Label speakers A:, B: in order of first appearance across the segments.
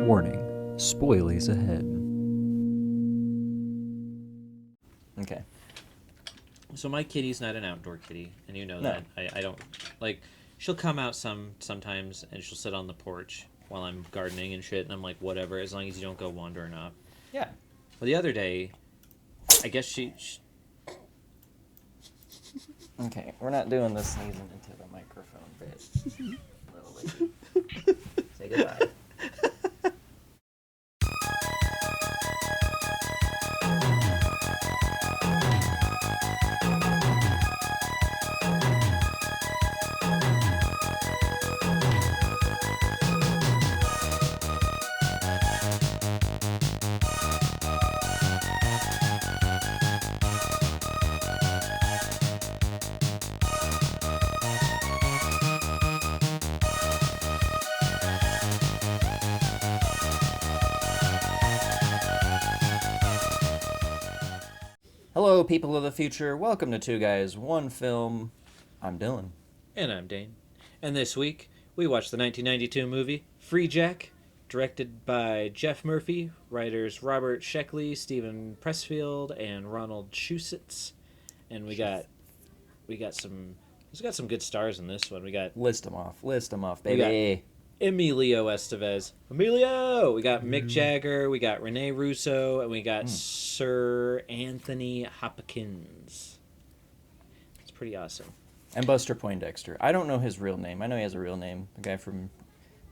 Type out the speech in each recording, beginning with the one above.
A: Warning, spoilies ahead. Okay.
B: So my kitty's not an outdoor kitty, and you know
A: No.
B: that. I don't like. She'll come out sometimes, and she'll sit on the porch while I'm gardening and shit, and I'm like, whatever, as long as you don't go wandering off.
A: Yeah.
B: Well, the other day, I guess she
A: Okay, we're not doing the sneezing into the microphone bit. Little lady. Say goodbye. Hello, people of the future. Welcome to Two Guys, One Film. I'm Dylan.
B: and I'm Dane. And this week, we watched the 1992 movie Freejack, directed by Jeff Murphy, writers Robert Sheckley, Stephen Pressfield, and Ronald Shusitz. And we got some good stars in this one. We got
A: List them off,
B: We
A: baby.
B: Emilio Estevez. Emilio! We got Mick Jagger, we got Rene Russo, and we got Sir Anthony Hopkins. It's pretty awesome.
A: And Buster Poindexter. I don't know his real name. I know he has a real name. The guy from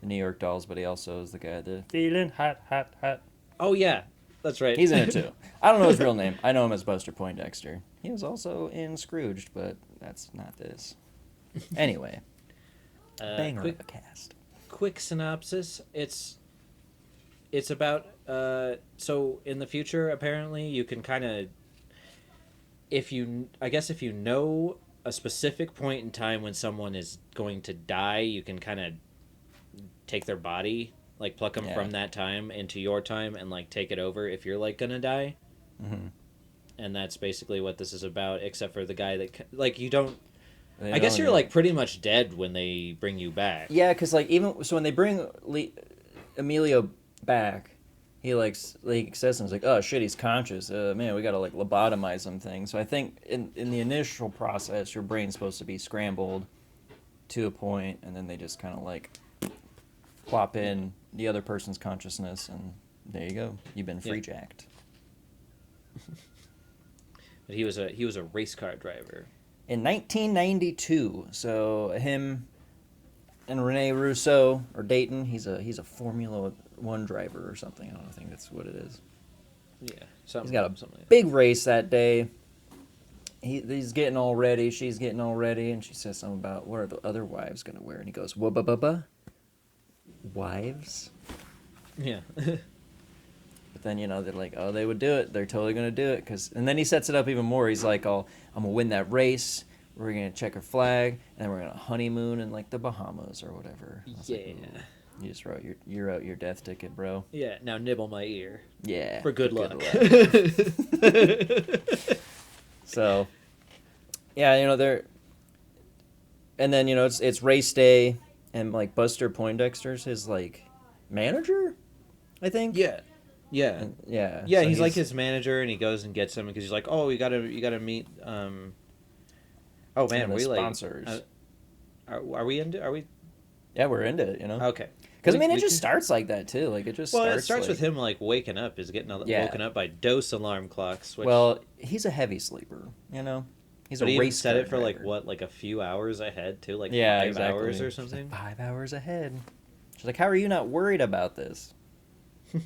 A: the New York Dolls, but he also is the guy that...
C: Feeling hot, hot, hot.
B: Oh, yeah. That's right.
A: He's in it, too. I don't know his real name. I know him as Buster Poindexter. He was also in Scrooged, but that's not this. Anyway. Banger of a cast.
B: Quick synopsis. It's about so in the future apparently you can kind of if you know a specific point in time when someone is going to die, you can kind of take their body, like pluck them from that time into your time and like take it over if you're like gonna die.
A: Mm-hmm.
B: And that's basically what this is about, except for the guy that like you don't
A: They
B: I guess
A: don't
B: you're
A: even-
B: like pretty much dead when they bring you back.
A: Yeah, because like even so when they bring Emilio back, he says and he's like, oh shit, he's conscious. Man, we gotta like lobotomize him thing. So I think in the initial process, your brain's supposed to be scrambled to a point, and then they just kind of like plop in the other person's consciousness, and there you go. You've been freejacked.
B: But he was a race car driver.
A: In 1992, so him and Rene Russo or Dayton, he's a Formula One driver or something. I don't think that's what it is.
B: Yeah,
A: He's got a
B: something like
A: big race that day. He's getting all ready. She's getting all ready, and she says something about what are the other wives gonna wear, and he goes, "Wubba wives."
B: Yeah.
A: But then they're like, oh, they would do it. They're totally gonna do it, and then he sets it up even more. He's like, I'm gonna win that race. We're gonna check her flag, and then we're gonna honeymoon in like the Bahamas or whatever.
B: Yeah.
A: Like, you just wrote your death ticket, bro.
B: Yeah, now nibble my ear.
A: Yeah.
B: For good luck.
A: So, yeah, they're, and then it's race day, and like Buster Poindexter's his like manager, I think.
B: Yeah.
A: Yeah.
B: Yeah,
A: So
B: he's like his manager, and he goes and gets him because he's like, oh, you gotta meet. Oh man,
A: the
B: we
A: sponsors.
B: like. Are we into? Are we?
A: Yeah, we're into it,
B: Okay.
A: Because I mean, it just starts like that too. Like it just
B: Well,
A: starts.
B: it starts
A: like,
B: with him like waking up, woken up by dose alarm clocks. Which,
A: Well, he's a heavy sleeper. He's
B: but
A: a
B: he
A: race
B: set
A: car
B: it for like
A: driver.
B: what, like a few hours ahead too, like
A: Yeah,
B: 5
A: exactly.
B: hours or
A: She's
B: something.
A: like 5 hours ahead. She's like, how are you not worried about this?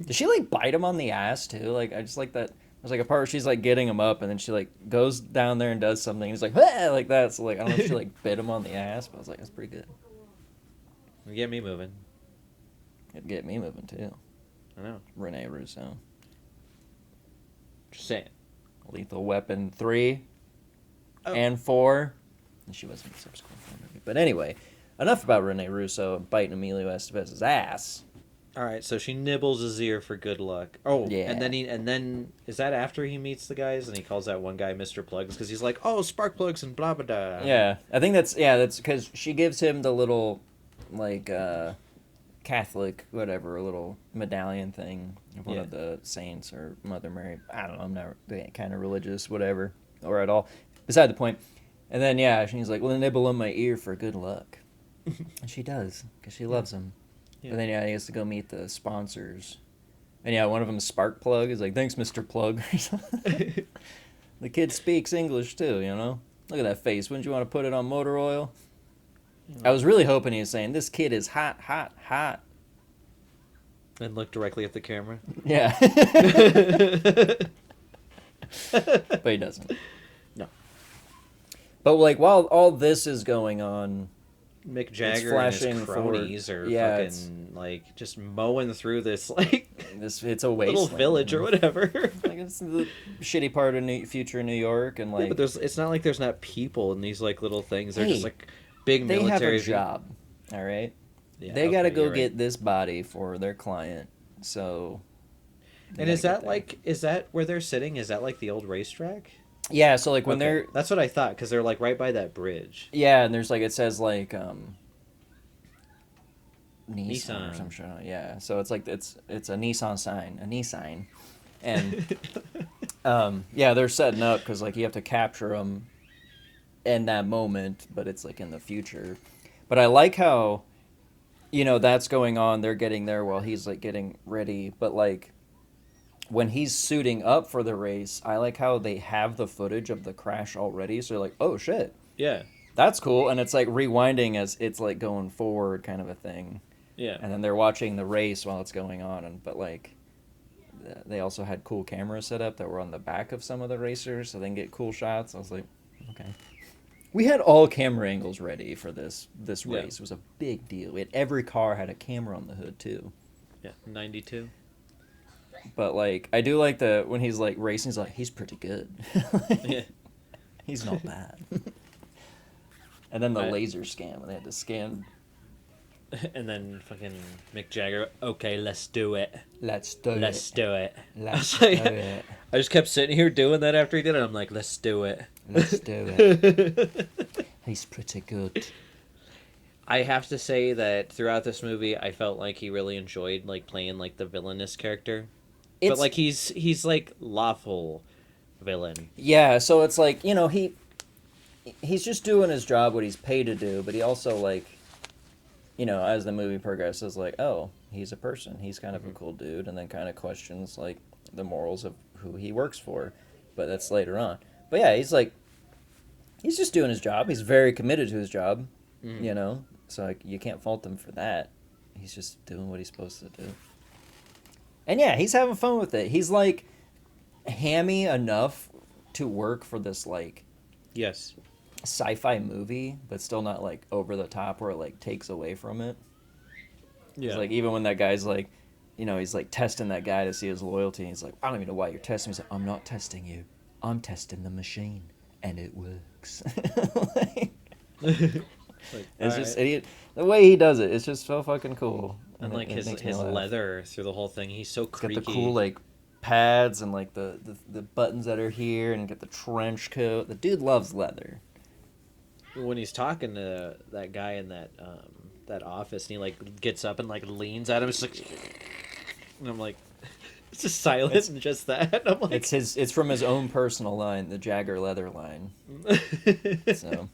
A: Does she like bite him on the ass too? Like I just like that. There's like a part where she's like getting him up, and then she like goes down there and does something. And he's like, ah! Like that. So like I don't know if she like bit him on the ass, but I was like, that's pretty good.
B: You get me moving.
A: It'd get me moving too.
B: I know.
A: Rene Russo.
B: Just saying.
A: Lethal Weapon 3
B: Oh.
A: and 4. And she wasn't in the subsequent movie. But anyway, enough about Rene Russo biting Emilio Estevez's ass.
B: All right, so she nibbles his ear for good luck. Oh,
A: Yeah.
B: and then is that after he meets the guys and he calls that one guy Mr. Plugs because he's like, oh, spark plugs and blah blah blah.
A: Yeah, I think that's because she gives him the little like Catholic, whatever, a little medallion thing of one
B: Yeah.
A: of the saints or Mother Mary. I don't know. I'm not kind of religious, whatever, or at all. Beside the point. And then, yeah, she's like, well, nibble on my ear for good luck. And she does, because she loves him.
B: Yeah.
A: But then, yeah, he has to go meet the sponsors. And, yeah, one of them is Sparkplug. He's like, thanks, Mr. Plug. The kid speaks English, too, you know? Look at that face. Wouldn't you want to put it on motor oil? I was really hoping he was saying, this kid is hot, hot, hot.
B: And look directly at the camera.
A: Yeah. But he doesn't.
B: No.
A: But, like, while all this is going on,
B: Mick Jagger and his
A: flashing
B: cronies
A: forward.
B: are
A: Yeah,
B: fucking, like, just mowing through this, like,
A: it's a
B: little
A: wasteland.
B: village or whatever.
A: Like, it's the shitty part of future New York, and, like...
B: Yeah, but it's not like there's not people in these, like, little things. They're
A: Hey,
B: just, like, big
A: they have
B: military...
A: a job, all right?
B: Yeah,
A: They got to
B: okay,
A: go
B: you're right.
A: get this body for their client, so... they
B: And is
A: gotta
B: that,
A: get there.
B: like, is that where they're sitting? Is that, like, the old racetrack?
A: Yeah, so, like, when
B: Okay,
A: they're...
B: That's what I thought, because they're, like, right by that bridge.
A: Yeah, and there's, like, it says, like, Nissan or
B: Nissan.
A: some shit. Yeah, so it's like it's a Nissan sign, a Nissan, and yeah, they're setting up because like you have to capture them in that moment, but it's like in the future. But I like how, you know, that's going on. They're getting there while he's like getting ready, but like when he's suiting up for the race, I like how they have the footage of the crash already. So you're like, oh shit,
B: Yeah.
A: that's cool, and it's like rewinding as it's like going forward, kind of a thing.
B: Yeah.
A: And then they're watching the race while it's going on, but like they also had cool cameras set up that were on the back of some of the racers so they can get cool shots. I was like, okay. We had all camera angles ready for this race.
B: Yeah.
A: It was a big deal. Every car had a camera on the hood too.
B: Yeah. 92.
A: But like I do like when he's like racing, he's like, he's pretty good.
B: Yeah.
A: He's not bad. And then the
B: I-
A: laser scan when they had to scan.
B: And then fucking Mick Jagger, okay, let's do it.
A: Let's do
B: Let's
A: it.
B: do it.
A: Let's do it.
B: I just kept sitting here doing that after he did it. I'm like, let's do it.
A: Let's do it. He's pretty good.
B: I have to say that throughout this movie, I felt like he really enjoyed like playing like the villainous character. But like he's like lawful villain.
A: Yeah, so it's like, you know, he's just doing his job, what he's paid to do, but he also like, you know, as the movie progresses, like, oh, he's a person. He's kind of a cool dude, and then kind of questions, like, the morals of who he works for. But that's later on. But yeah, he's like, he's just doing his job. He's very committed to his job, you know? So, like, you can't fault him for that. He's just doing what he's supposed to do. And yeah, he's having fun with it. He's, like, hammy enough to work for this, like,
B: Yes.
A: sci-fi movie, but still not like over the top where it like takes away from it.
B: Yeah.
A: It's like even when that guy's like, you know, he's like testing that guy to see his loyalty, and he's like, I don't even know why you're testing me. He's like, I'm not testing you, I'm testing the machine, and it works. Like,
B: Like,
A: it's
B: all
A: just
B: right.
A: idiot. The way he does it, it's just so fucking cool.
B: And like
A: it
B: his
A: makes me laugh.
B: leather through the whole thing. He's so
A: It's
B: creaky.
A: got the cool like pads and like the buttons that are here, and got the trench coat. The dude loves leather.
B: When he's talking to that guy in that office, and he like gets up and like leans at him, it's like, and I'm like, it's just silent and just that. I'm like,
A: It's from his own personal line, the Jagger leather line. So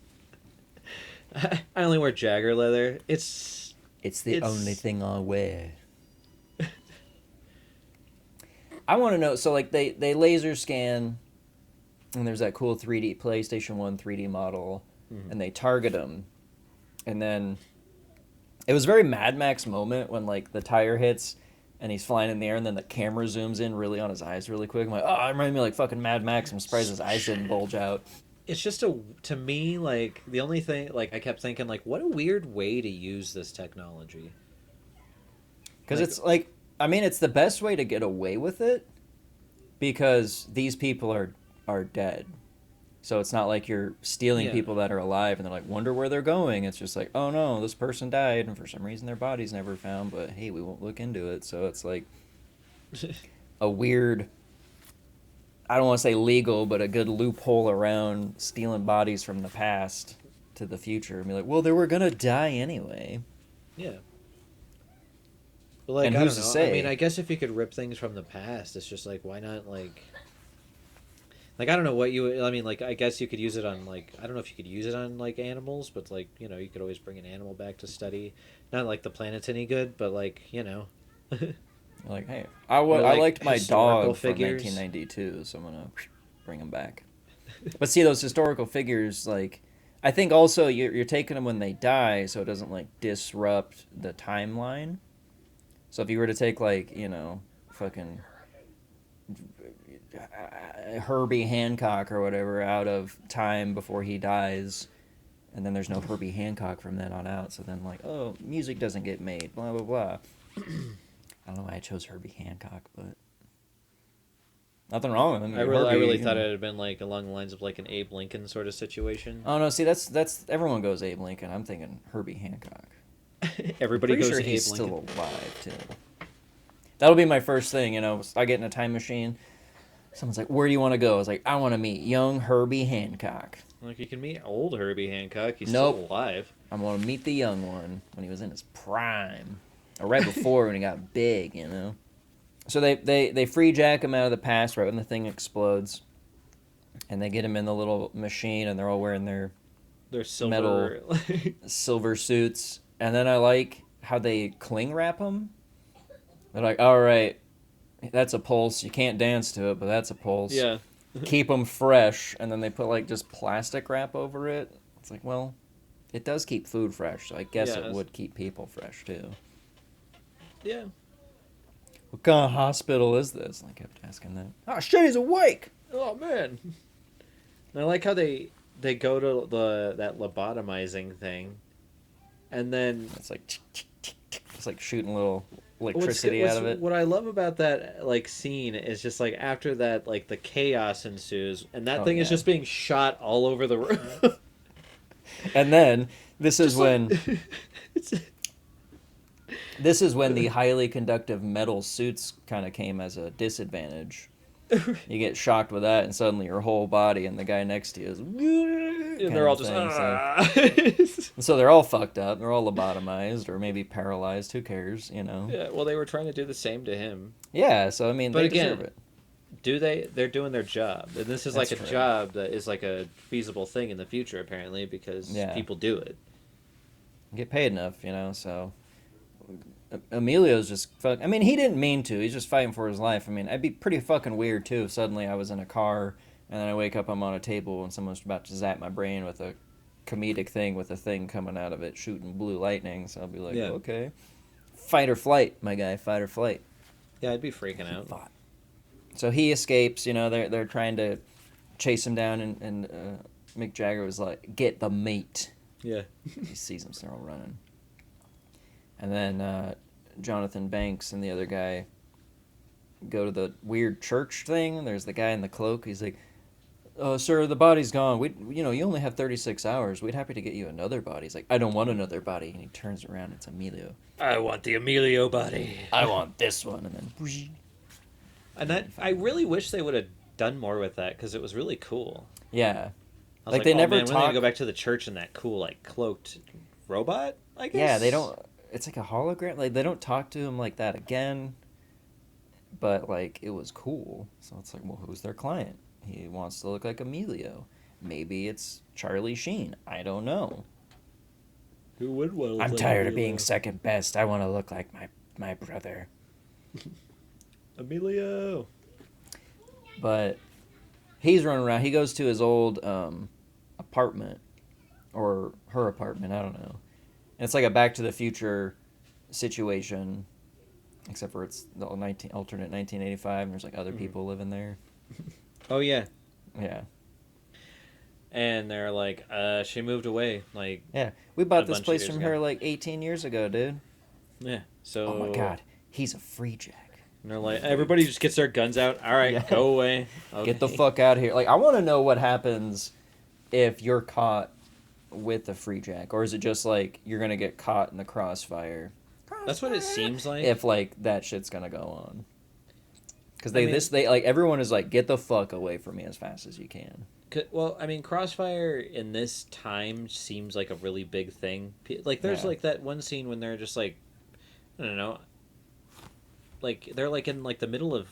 B: I only wear Jagger leather.
A: it's the only thing I wear. I want to know. So like they laser scan, and there's that cool 3D PlayStation 1 3D model, and they target him, and then it was a very Mad Max moment when like the tire hits. And he's flying in the air, and then the camera zooms in really on his eyes really quick. I'm like, oh, it reminded me of like fucking Mad Max. I'm surprised his eyes didn't bulge out.
B: It's just to me, like, the only thing, like, I kept thinking, like, what a weird way to use this technology.
A: Because
B: Like-
A: it's like, I mean, it's the best way to get away with it because these people are dead. So it's not like you're stealing
B: Yeah.
A: people that are alive and they're like, wonder where they're going. It's just like, oh no, this person died and for some reason their body's never found, but hey, we won't look into it. So it's like a weird, I don't want to say legal, but a good loophole around stealing bodies from the past to the future. And be like, well, they were going to die anyway.
B: Yeah. Like,
A: And
B: I
A: who's
B: don't
A: to
B: know.
A: say?
B: I mean, I guess if you could rip things from the past, it's just like, why not, like, I don't know what you... I mean, like, I guess you could use it on, like... I don't know if you could use it on, like, animals, but, like, you know, you could always bring an animal back to study. Not like the planet's any good, but, like, you know.
A: Like, hey,
B: Or,
A: I
B: like,
A: liked my
B: historical
A: dog from
B: figures.
A: 1992, so I'm gonna bring him back. But see, those historical figures, like, I think also you're taking them when they die, so it doesn't like disrupt the timeline. So if you were to take like fucking Herbie Hancock or whatever out of time before he dies, and then there's no Herbie Hancock from then on out. So then like, oh, music doesn't get made, blah blah blah. I don't know why I chose Herbie Hancock, but nothing wrong with him.
B: I
A: Herbie,
B: really thought it had been, like, along the lines of, like, an Abe Lincoln sort of situation.
A: Oh no, see that's everyone goes Abe Lincoln. I'm thinking Herbie Hancock.
B: Everybody
A: Pretty
B: goes
A: sure
B: Abe
A: he's
B: Lincoln.
A: still alive too. That'll be my first thing. I get in a time machine. Someone's like, "Where do you want to go?" I was like, "I want to meet young Herbie Hancock."
B: Like, you can meet old Herbie Hancock. He's
A: Nope.
B: still alive.
A: I want to meet the young one when he was in his prime, or right before when he got big. So they free Jack him out of the past right when the thing explodes, and they get him in the little machine, and they're all wearing their
B: They're silver.
A: Metal. Silver suits. And then I like how they cling wrap him. They're like, all right, that's a pulse. You can't dance to it, but that's a pulse.
B: Yeah.
A: Keep them fresh. And then they put like just plastic wrap over it. It's like, well, it does keep food fresh, so I guess it would keep people fresh too.
B: Yeah.
A: What kind of hospital is this? And I kept asking that. Oh shit, he's awake.
B: Oh man. And I like how they go to that lobotomizing thing, and then
A: It's like it's like shooting a little electricity out of it.
B: What I love about that, like, scene is just, like, after that, like, the chaos ensues, and that thing is just being shot all over the room.
A: And then this is when
B: It's...
A: this is when the highly conductive metal suits kind of came as a disadvantage. You get shocked with that, and suddenly your whole body and the guy next to you is.
B: And they're all just.
A: So they're all fucked up. They're all lobotomized or maybe paralyzed. Who cares?
B: Yeah. Well, they were trying to do the same to him.
A: Yeah. So I mean,
B: But
A: they
B: again,
A: deserve it.
B: Do they? They're doing their job, and this is
A: That's
B: like a
A: true.
B: job that is like a feasible thing in the future, apparently, because people do it.
A: Get paid enough, so. Emilio's just fuck. I mean, he didn't mean to. He's just fighting for his life. I mean, I'd be pretty fucking weird too if suddenly I was in a car and then I wake up, I'm on a table, and someone's about to zap my brain with a comedic thing with a thing coming out of it shooting blue lightning. So I'll be like, okay, fight or flight, my guy, fight or flight.
B: Yeah, I'd be freaking out.
A: Thought. So he escapes. They're trying to chase him down, and Mick Jagger was like, "Get the meat."
B: Yeah.
A: He sees them, so they're all running. And then Jonathan Banks and the other guy go to the weird church thing. There's the guy in the cloak. He's like, "Sir, the body's gone. You only have 36 hours. We'd happy to get you another body." He's like, "I don't want another body." And he turns around. It's Emilio.
B: I want the Emilio body.
A: I want this one. And then.
B: And that I really wish they would have done more with that because it was really cool.
A: Yeah.
B: I was
A: like they never
B: man,
A: talk.
B: When they go back to the church and that cool like cloaked robot, I guess.
A: Yeah, they don't. It's like a hologram. Like they don't talk to him like that again. But like it was cool. So it's like, well, who's their client? He wants to look like Emilio. Maybe it's Charlie Sheen. I don't know.
B: Who would want to look
A: I'm
B: like
A: tired of
B: Emilio?
A: being second best. I want to look like my brother.
B: Emilio.
A: But he's running around. He goes to his old apartment or her apartment. I don't know. And it's like a Back to the Future situation, except for it's the alternate 1985, and there's like other people living there.
B: Oh yeah.
A: Yeah.
B: And they're like, she moved away. Like,
A: yeah, we bought this
B: bunch of
A: place
B: years
A: from
B: ago.
A: her like 18 years ago, dude.
B: Yeah. So.
A: Oh my god, he's a Freejack.
B: And they're like, everybody just gets their guns out. All right,
A: Yeah.
B: go away. Okay.
A: Get the fuck out of here. Like, I want to know what happens if you're caught with a Freejack, or is it just like you're gonna get caught in the crossfire?
B: That's what it seems like.
A: If like that shit's gonna go on, because they like everyone is like, get the fuck away from me as fast as you can.
B: Well, I mean, Crossfire in this time seems like a really big thing. Like, there's like that one scene when they're just like, I don't know, like they're like in like the middle of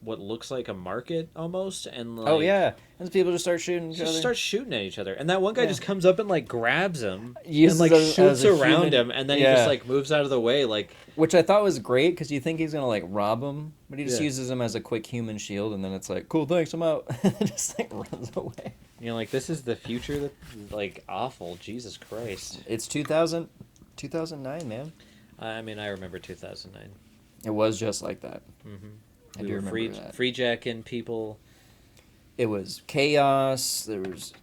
B: what looks like a market almost, and like
A: Oh yeah, and people just start shooting each
B: just
A: other.
B: start shooting at each other, and that one guy
A: Yeah.
B: just comes up and like grabs him
A: Uses
B: and like
A: as
B: shoots
A: a
B: around
A: human-
B: him, and then he
A: yeah.
B: just like moves out of the way, like
A: Which I thought was great because you think he's gonna like rob him, but he just
B: Yeah.
A: uses him as a quick human shield, and then it's like, cool, thanks, I'm out. Just like runs away.
B: you know, like this is the future that like awful. Jesus Christ.
A: It's 2009, man.
B: I mean, I remember 2009.
A: It was just like that.
B: Mm-hmm.
A: I
B: We
A: do
B: were
A: remember that.
B: freejacking people.
A: It was chaos. There was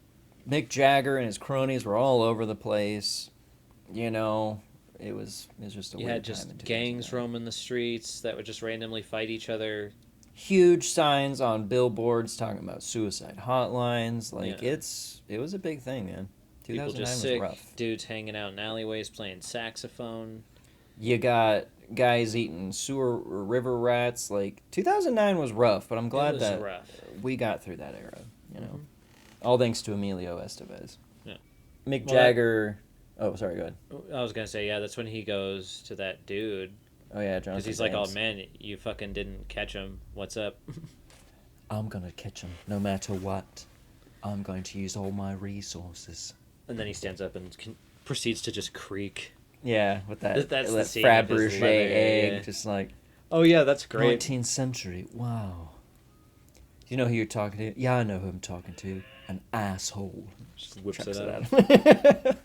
A: Mick Jagger and his cronies were all over the place. You know, it was just a
B: You
A: weird
B: had
A: time
B: just
A: in
B: gangs
A: 2009.
B: roaming the streets that would just randomly fight each other.
A: Huge signs on billboards talking about suicide hotlines. Like
B: Yeah.
A: it was a big thing, man.
B: People
A: 2009
B: just
A: was
B: sick.
A: rough.
B: Dudes hanging out in alleyways playing saxophone.
A: You got guys eating sewer or river rats. Like 2009 was rough, but I'm glad
B: was
A: that
B: rough.
A: we got through that era. You know,
B: Mhm.
A: all thanks to Emilio Estevez.
B: Yeah.
A: Mick
B: Well,
A: Jagger. Oh, sorry. Go ahead.
B: I was gonna say, yeah, that's when he goes to that dude
A: Oh yeah, Jonathan.
B: because he's like, "Oh
A: Banks.
B: man, you fucking didn't catch him. What's up?"
A: I'm gonna catch him no matter what. I'm going to use all my resources.
B: And then he stands up and proceeds to just creak.
A: Yeah, with that,
B: That's the
A: that
B: scene of his
A: Fabergé
B: leather,
A: egg,
B: yeah.
A: just like
B: Oh yeah, that's great.
A: 19th century. Wow. Do you know who you're talking to? Yeah, I know who I'm talking to. An asshole.
B: Just whips
A: Chucks
B: it out.
A: at him.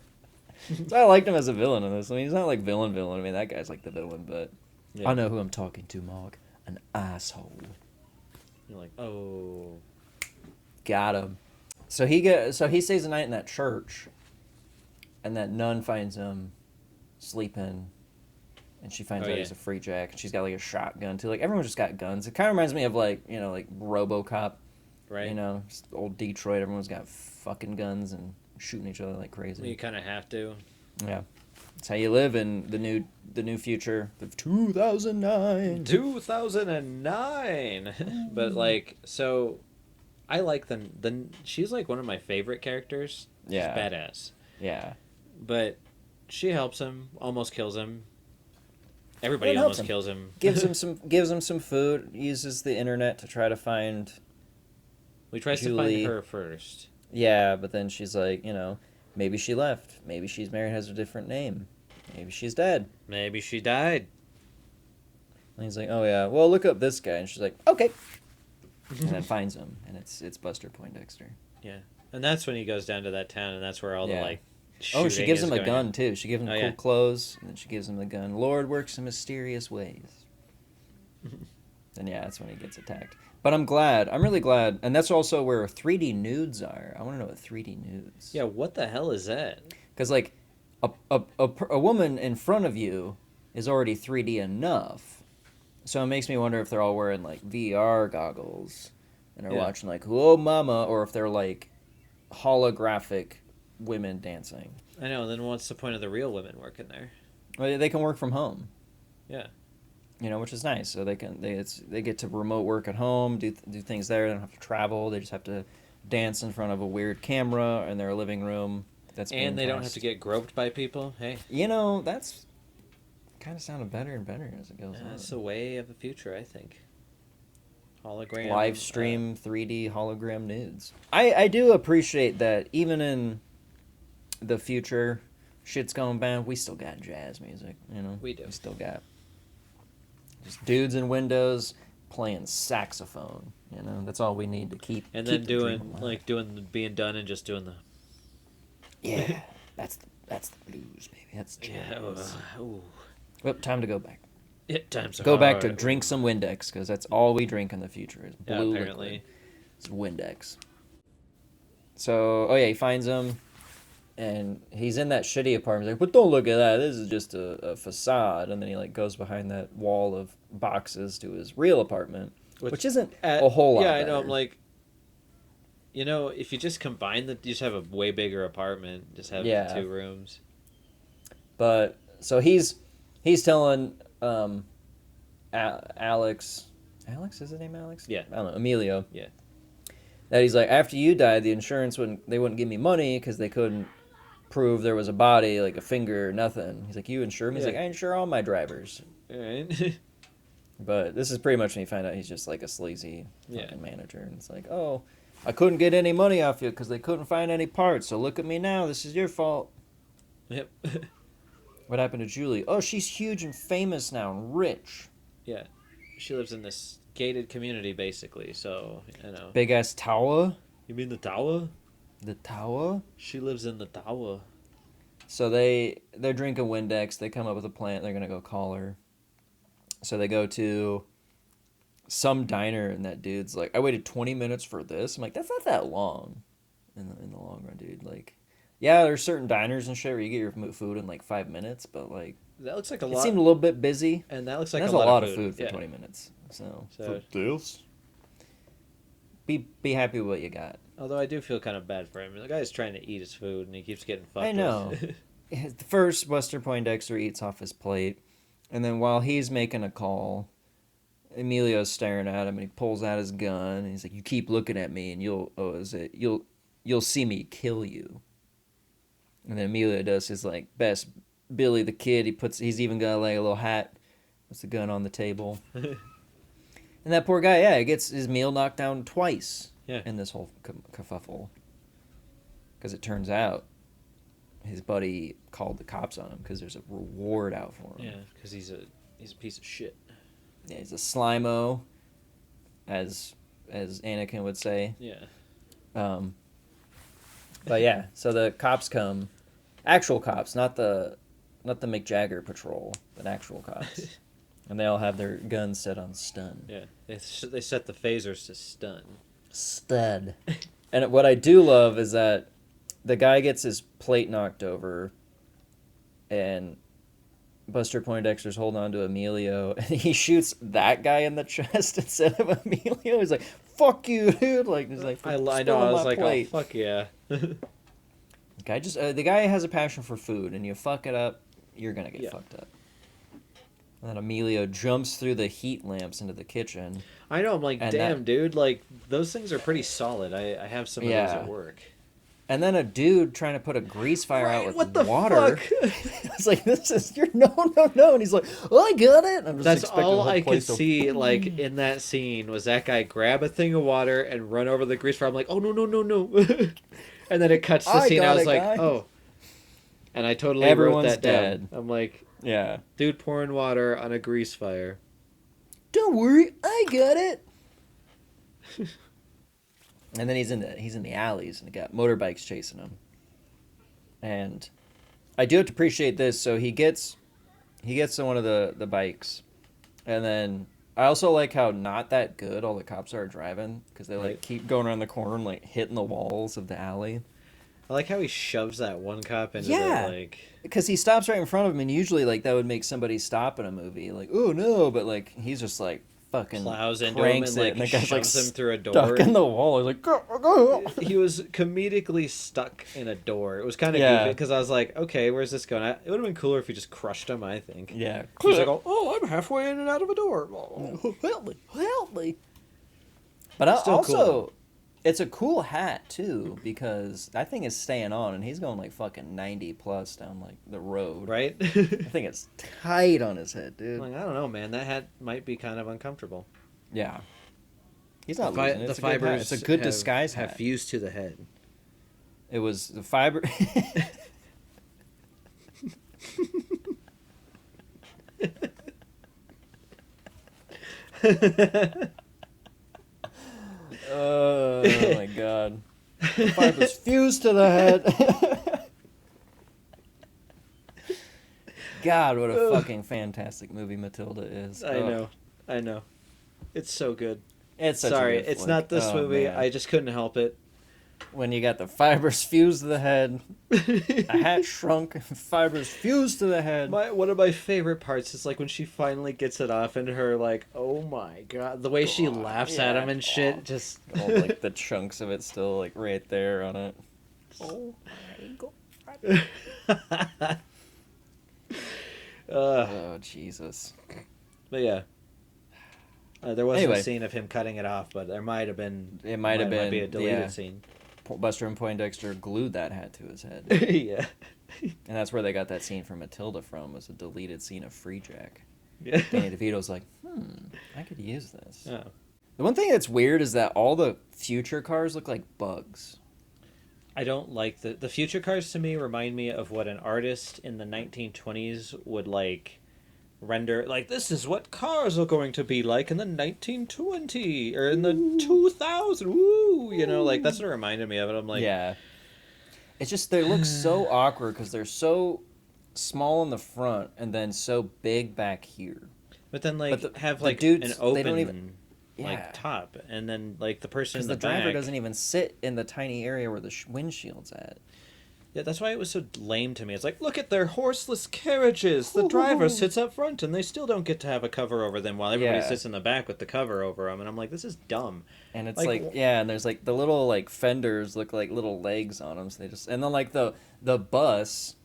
A: So I liked him as a villain in this. I mean, he's not like villain. I mean, that guy's like the villain, but
B: Yeah.
A: I know who I'm talking to, Mark. An asshole.
B: You're like, oh,
A: Got him. So he stays the night in that church, and that nun finds him sleeping, and she finds
B: Oh,
A: out
B: yeah.
A: he's a Freejack. And she's got like a shotgun too. Like everyone's just got guns. It kind of reminds me of like like RoboCop.
B: right.
A: You know, just old Detroit. Everyone's got fucking guns and shooting each other like crazy.
B: You kind of have to.
A: Yeah, that's how you live in the new future of 2009.
B: 2009. But like, so I like the she's like one of my favorite characters. She's
A: Yeah.
B: badass.
A: Yeah,
B: But she helps him, almost kills him. Everybody
A: It helps
B: almost
A: him.
B: kills him.
A: gives him some food. Uses the internet to try to find.
B: We tries to
A: Julie.
B: find her first.
A: Yeah, but then she's like, maybe she left. Maybe she's married, has a different name. Maybe she's dead.
B: Maybe she died.
A: And he's like, oh yeah, well look up this guy. And she's like, okay. And then finds him, and it's Buster Poindexter.
B: Yeah, and that's when he goes down to that town, and that's where all the
A: Yeah.
B: like.
A: Oh, she
B: shooting
A: gives
B: is
A: him a
B: going
A: gun
B: on.
A: too. She gives him
B: Oh,
A: cool
B: yeah.
A: clothes, and then she gives him the gun. Lord works in mysterious ways. Then yeah, that's when he gets attacked. But I'm really glad, and that's also where 3D nudes are. I want to know what 3D nudes.
B: Yeah, what the hell is that?
A: Because like, a woman in front of you is already 3D enough, so it makes me wonder if they're all wearing like VR goggles and are
B: Yeah.
A: watching like "Whoa, Mama," or if they're like holographic women dancing.
B: I know. Then what's the point of the real women working there?
A: Well, they can work from home.
B: Yeah.
A: Which is nice. So they get to remote work at home, do things there. They don't have to travel. They just have to dance in front of a weird camera in their living room. That's
B: And they don't have to get groped by people. Hey,
A: That's kind of sounding better and better as it goes
B: that's
A: on.
B: the way of the future, I think. Hologram.
A: Live stream 3D hologram nudes. I do appreciate that even in the future, shit's going bad. We still got jazz music.
B: We do.
A: We still got just dudes in windows playing saxophone. That's all we need to keep.
B: And
A: keep
B: then
A: the dream alive.
B: being done and just doing the.
A: Yeah, that's the blues, baby. That's jazz.
B: Yeah. Ooh.
A: Well, time to go back.
B: Times are
A: Go back to
B: hard.
A: drink some Windex, because that's all we drink in the future is
B: Yeah,
A: blue
B: apparently.
A: liquid. It's Windex. So, oh yeah, he finds him, and he's in that shitty apartment. He's like, but don't look at that. This is just a facade. And then he like goes behind that wall of boxes to his real apartment, which isn't a whole lot.
B: Yeah, I know.
A: better.
B: I'm like, if you just combine you just have a way bigger apartment. Just have
A: Yeah.
B: 2 rooms.
A: But so he's telling Alex. Alex, is his name Alex?
B: Yeah.
A: I don't know, Emilio.
B: Yeah.
A: That he's like, after you died, the insurance wouldn't give me money because they couldn't prove there was a body, like a finger, nothing. He's like, you insure me? He's
B: Yeah.
A: like, I insure all my drivers.
B: All right.
A: But this is pretty much when you find out he's just like a sleazy
B: Yeah.
A: fucking manager, and it's like, oh, I couldn't get any money off you because they couldn't find any parts. So look at me now. This is your fault.
B: Yep.
A: What happened to Julie? Oh, she's huge and famous now and rich.
B: Yeah. She lives in this gated community, basically, so,
A: Big ass tower.
B: You mean the tower?
A: The tower.
B: She lives in the tower.
A: So they're drinking Windex. They come up with a plan. They're gonna go call her. So they go to some diner, and that dude's like, I waited 20 minutes for this. I'm like, that's not that long in the long run, dude. Like, yeah, there's certain diners and shit where you get your food in like 5 minutes, but like,
B: That looks like a
A: it
B: lot.
A: seemed a little bit busy.
B: And that looks like
A: That's
B: a lot
A: of
B: of
A: food for
B: yeah.
A: 20 minutes. So
B: So-
A: for this, be happy with what you got.
B: Although I do feel kind of bad for him. The guy's trying to eat his food, and he keeps getting fucked
A: I know. First, Buster Poindexter eats off his plate, and then while he's making a call, Emilio's staring at him, and he pulls out his gun, and he's like, "You keep looking at me, and you'll see me kill you." And then Emilio does his like best Billy the Kid. He's even got like a little hat, puts the gun on the table, and that poor guy, yeah, he gets his meal knocked down twice
B: Yeah.
A: in this whole kerfuffle, because it turns out his buddy called the cops on him because there's a reward out for him.
B: Yeah, because he's a piece of shit.
A: Yeah, he's a slimo, as Anakin would say.
B: Yeah.
A: But yeah, so the cops come, actual cops, not the Mick Jagger patrol, but actual cops, and they all have their guns set on stun.
B: Yeah. They set the phasers to stun.
A: Stud. And what I do love is that the guy gets his plate knocked over, and Buster Poindexter's holding on to Emilio, and he shoots that guy in the chest instead of Emilio. He's like, "Fuck you, dude!" Like he's like,
B: I know.
A: "Spill
B: I
A: on
B: was
A: my
B: like,
A: plate."
B: oh fuck yeah.
A: The guy has a passion for food, and you fuck it up, you're gonna get
B: Yeah.
A: fucked up. And then Emilio jumps through the heat lamps into the kitchen.
B: I know. I'm like,
A: And
B: damn, dude. Like those things are pretty solid. I have some of those
A: Yeah.
B: at work.
A: And then a dude trying to put a grease fire out with
B: what the
A: water.
B: fuck?
A: It's like, no. And he's like, oh, I got it. I'm just
B: That's
A: expecting the
B: all
A: whole
B: I could
A: place to-
B: see, like, in that scene, was that guy grab a thing of water and run over the grease fire. I'm like, oh, no. And then it cuts to the
A: I
B: scene, I
A: got
B: was
A: it,
B: like,
A: guy.
B: oh. And I totally
A: Everyone's
B: wrote that
A: dead.
B: down. I'm like,
A: Yeah.
B: dude pouring water on a grease fire.
A: Don't worry, I got it. And then he's in the alleys, and he got motorbikes chasing him. And I do have to appreciate this. So he gets on one of the bikes, and then I also like how not that good all the cops are driving, because they like
B: Right.
A: keep going around the corner and like hitting the walls of the alley.
B: I like how he shoves that one cop into
A: Yeah.
B: the, like...
A: Because he stops right in front of him, and usually like that would make somebody stop in a movie, like, oh no, but like he's just like fucking
B: plows into him
A: cranks
B: and,
A: it,
B: like,
A: and the guy's like
B: shoves him through a door.
A: stuck in the wall. He's like, go.
B: He was comedically stuck in a door. It was kind of
A: Yeah.
B: goofy, because I was like, okay, where's this going? It would have been cooler if he just crushed him, I think.
A: Yeah.
B: He's like, oh, I'm halfway in and out of a door.
A: Help me. But
B: Still
A: also,
B: cool.
A: it's a cool hat too, because that thing is staying on, and he's going like fucking 90 plus down like the road.
B: Right?
A: I think it's tight on his head, dude.
B: Like, I don't know, man. That hat might be kind of uncomfortable.
A: Yeah. He's not
B: The
A: losing it.
B: the
A: It's a good hat.
B: fibers
A: It's a good
B: have,
A: disguise
B: have
A: hat.
B: fused to the head.
A: It was the fiber. Oh my god. The fibers fused to the head. God, what a fucking fantastic movie Matilda is. Oh,
B: I know. It's so good.
A: It's such
B: Sorry,
A: a good
B: it's
A: flick.
B: not this
A: Oh,
B: movie.
A: man.
B: I just couldn't help it.
A: When you got the fibers fused to the head, a hat shrunk, and fibers fused to the head.
B: One of my favorite parts is like when she finally gets it off, and her like, oh my god, the way she
A: God,
B: laughs at
A: yeah.
B: him and shit, just
A: Oh, like the chunks of it still like right there on it. Oh my god. Oh Jesus.
B: But yeah, there wasn't
A: Anyway.
B: a scene of him cutting it off, but there might have been.
A: It might have been
B: be a deleted
A: yeah.
B: scene.
A: Buster and Poindexter glued that hat to his head,
B: Yeah.
A: and that's where they got that scene from Matilda from. Was a deleted scene of Freejack.
B: Yeah.
A: Danny DeVito's like, I could use this.
B: Yeah.
A: The one thing that's weird is that all the future cars look like bugs.
B: I don't like the future cars. To me, remind me of what an artist in the 1920s would like render. Like, this is what cars are going to be like in the 1920 or in the 2000. Woo! You know, like, that's what it reminded me of it. I'm like,
A: Yeah. It's just they look so awkward because they're so small in the front and then so big back here.
B: but then like have like
A: dudes,
B: an open
A: they don't even. Yeah.
B: like top, and then like the person in
A: Because
B: the
A: the driver
B: back,
A: doesn't even sit in the tiny area where the windshield's at.
B: Yeah, that's why it was so lame to me. It's like, look at their horseless carriages. The driver sits up front, and they still don't get to have a cover over them while everybody sits in the back with the cover over them. And I'm like, this is dumb.
A: And it's like yeah, and there's like the little like fenders look like little legs on them. So they just and then like the bus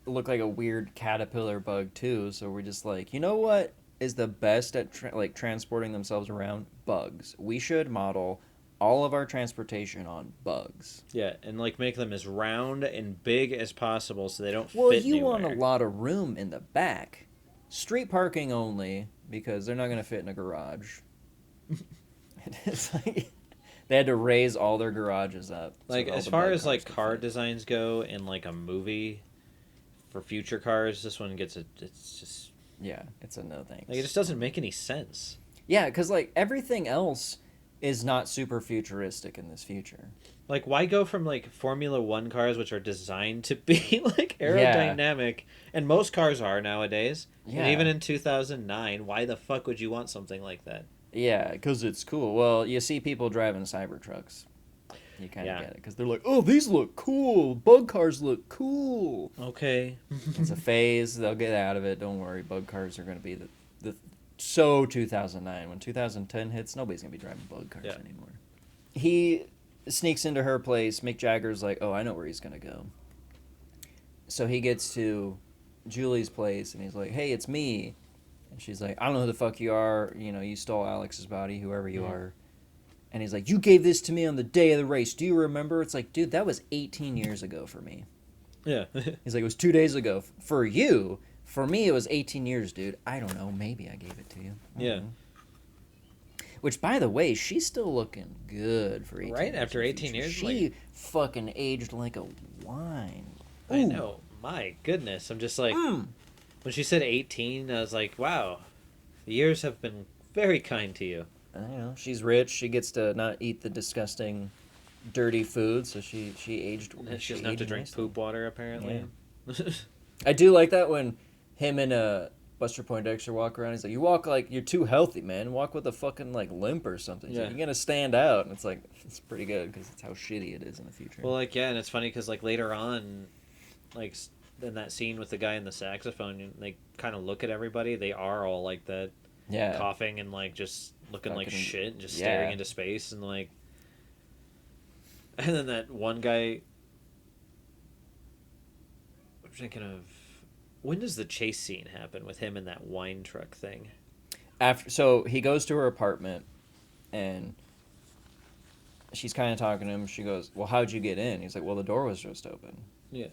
A: look like a weird caterpillar bug too. So we're just like, you know what is the best at transporting themselves around? Bugs. We should model all of our transportation on bugs.
B: Yeah, and like make them as round and big as possible so they don't
A: Well,
B: fit
A: you
B: anywhere.
A: want a lot of room in the back. Street parking only, because they're not going to fit in a garage. It's like they had to raise all their garages up.
B: Like,
A: so all
B: as
A: the
B: far
A: bug
B: as like
A: cars
B: car
A: could fit.
B: designs go in like a movie for future cars, this one gets it's just
A: Yeah, it's a no thanks.
B: like it just doesn't make any sense.
A: Yeah, because like everything else is not super futuristic in this future.
B: Like, why go from like Formula One cars, which are designed to be like aerodynamic, and most cars are nowadays.
A: Yeah.
B: And even in 2009, why the fuck would you want something like that?
A: Yeah, because it's cool. Well, you see people driving Cybertrucks. You kind of
B: Yeah.
A: get it. Because they're like, oh, these look cool. Bug cars look cool.
B: Okay.
A: It's a phase. They'll get out of it. Don't worry. Bug cars are going to be the so 2009. When 2010 hits, nobody's going to be driving bug cars anymore. He sneaks into her place. Mick Jagger's like, oh, I know where he's going to go. So he gets to Julie's place, and he's like, hey, it's me. And she's like, I don't know who the fuck you are. You know, you stole Alex's body, whoever you are. And he's like, you gave this to me on the day of the race. Do you remember? It's like, dude, that was 18 years ago for me.
B: Yeah.
A: He's like, it was 2 days ago. For you, for me, it was 18 years, dude. I don't know. Maybe I gave it to you.
B: Yeah.
A: Know. Which, by the way, she's still looking good for 18
B: Right
A: years.
B: after 18 years?
A: She fucking aged like a wine.
B: I
A: Ooh.
B: know. My goodness. I'm just like, when she said 18, I was like, wow, the years have been very kind to you.
A: I know. She's rich. She gets to not eat the disgusting, dirty food, so she aged.
B: She doesn't have to drink poop water, apparently. Yeah.
A: I do like that when him and Buster Poindexter walk around. He's like, "You walk like you're too healthy, man. Walk with a fucking like limp or something.
B: Yeah.
A: Like, you're gonna stand out." And it's like it's pretty good because it's how shitty it is in the future.
B: Well, like, yeah, and it's funny because like later on, like in that scene with the guy in the saxophone, they kind of look at everybody. They are all like that, coughing and like just looking like shit and just staring into space and like. And then that one guy. I'm thinking of. When does the chase scene happen with him in that wine truck thing?
A: So he goes to her apartment, and she's kind of talking to him. She goes, "Well, how'd you get in?" He's like, "Well, the door was just open."
B: Yeah.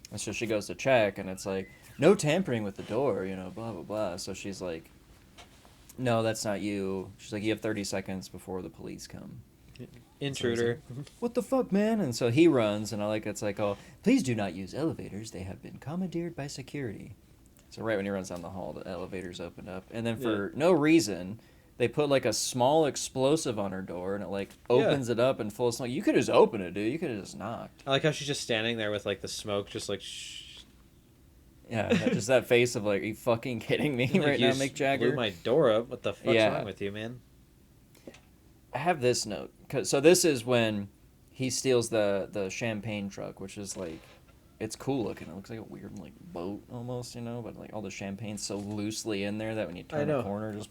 A: And so she goes to check, and it's like, "No tampering with the door," you know, blah blah blah. So she's like, "No, that's not you." She's like, "You have 30 seconds before the police come."
B: Intruder.
A: So like, what the fuck, man? And so he runs, and I like it's like, oh, please do not use elevators. They have been commandeered by security. So right when he runs down the hall, the elevators open up, and then for no reason, they put like a small explosive on her door, and it like opens it up in full smoke. You could just open it, dude. You could have just knocked.
B: I like how she's just standing there with like the smoke, just like shh.
A: Yeah, just that face of like, are you fucking kidding me
B: Like,
A: right now, Mick Jagger?
B: Blew my door up. What the fuck's wrong with you, man?
A: I have this note. So this is when he steals the champagne truck, which is like, it's cool looking. It looks like a weird like boat almost, you know, but like all the champagne's so loosely in there that when you turn a corner, just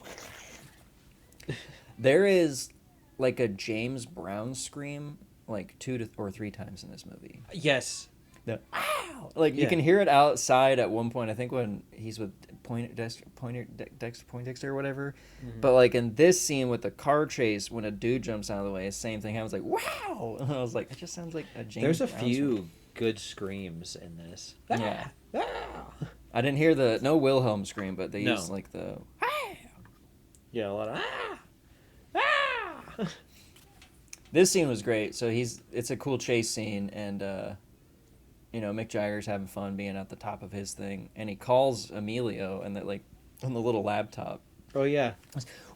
A: there is like a James Brown scream like 2 or 3 times in this movie.
B: Yes.
A: The wow! Like you can hear it outside at one point. I think when he's with Poindexter or whatever. Mm-hmm. But like in this scene with the car chase, when a dude jumps out of the way, same thing happens. Like wow! And I was like, it just sounds like a James.
B: There's a
A: Brown
B: few
A: scream.
B: good screams in this.
A: Yeah. I didn't hear no Wilhelm scream, but they used like the.
B: Yeah, a lot of ah.
A: This scene was great. So it's a cool chase scene, and Mick Jagger's having fun being at the top of his thing, and he calls Emilio, and that like on the little laptop.
B: Oh yeah.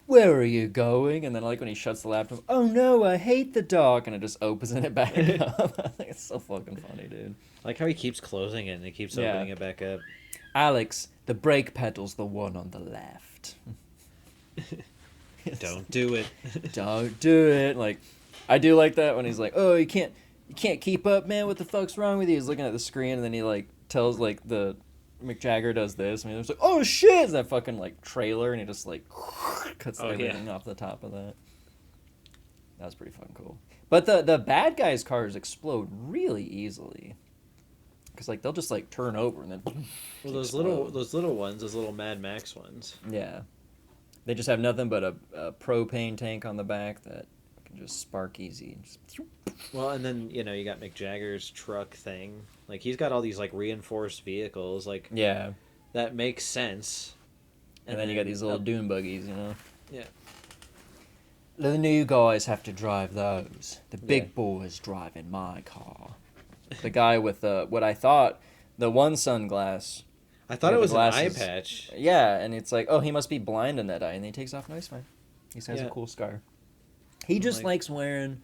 A: Where are you going? And then like when he shuts the laptop, oh no, I hate the dog, and it just opens it back up. I think it's so fucking funny, dude.
B: Like how he keeps closing it and he keeps opening it back up.
A: Alex, the brake pedal's the one on the left.
B: Don't do it.
A: Don't do it. Like, I do like that when he's like, oh, you can't keep up, man. What the fuck's wrong with you? He's looking at the screen, and then he like tells like the Mick Jagger does this. I mean, it's like, oh shit, it's that fucking like trailer, and he just like cuts everything off the top of that. That was pretty fucking cool. But the bad guys' cars explode really easily, because like they'll just like turn over and then.
B: Well, those little ones, those little Mad Max ones.
A: Yeah, they just have nothing but a propane tank on the back that can just spark easy. And just...
B: Well, and then you got Mick Jagger's truck thing. Like he's got all these like reinforced vehicles. Like
A: yeah,
B: that makes sense.
A: And then you got these little dune buggies,
B: Yeah.
A: The new guys have to drive those. The big boys driving my car. The guy with what I thought the one sunglass.
B: I thought it was an eye patch.
A: Yeah, and it's like, oh, he must be blind in that eye, and he takes off. No, he's fine. He has a cool scar. He just likes wearing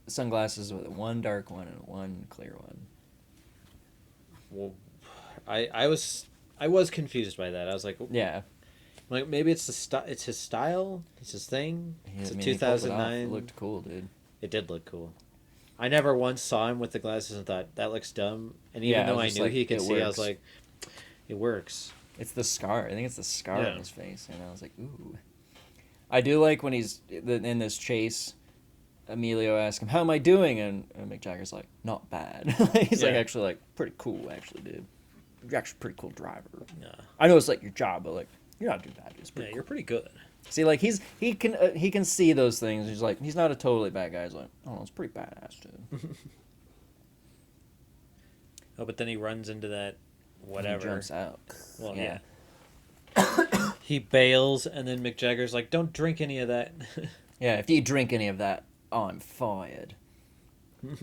A: sunglasses with one dark one and one clear one.
B: Well, I was confused by that. I was like,
A: yeah,
B: like maybe it's it's his style, it's his thing. It's a 2009.
A: It looked cool, dude.
B: It did look cool. I never once saw him with the glasses and thought that looks dumb. And even though I knew he could see, I was like, it works.
A: It's the scar. I think it's the scar on his face, and I was like, ooh. I do like when he's in this chase. Emilio asks him, "How am I doing?" And Mick Jagger's like, "Not bad." He's like, actually, like, pretty cool, actually, dude. You're actually a pretty cool driver. Yeah. I know it's like your job, but like, you're not too bad. It's pretty cool.
B: You're pretty good.
A: See, like he can see those things. He's like, he's not a totally bad guy. He's like, oh, it's pretty badass, dude.
B: Oh, but then he runs into that whatever.
A: He jumps out.
B: Well, yeah. He bails, and then Mick Jagger's like, "Don't drink any of that."
A: Yeah, if you drink any of that, I'm fired.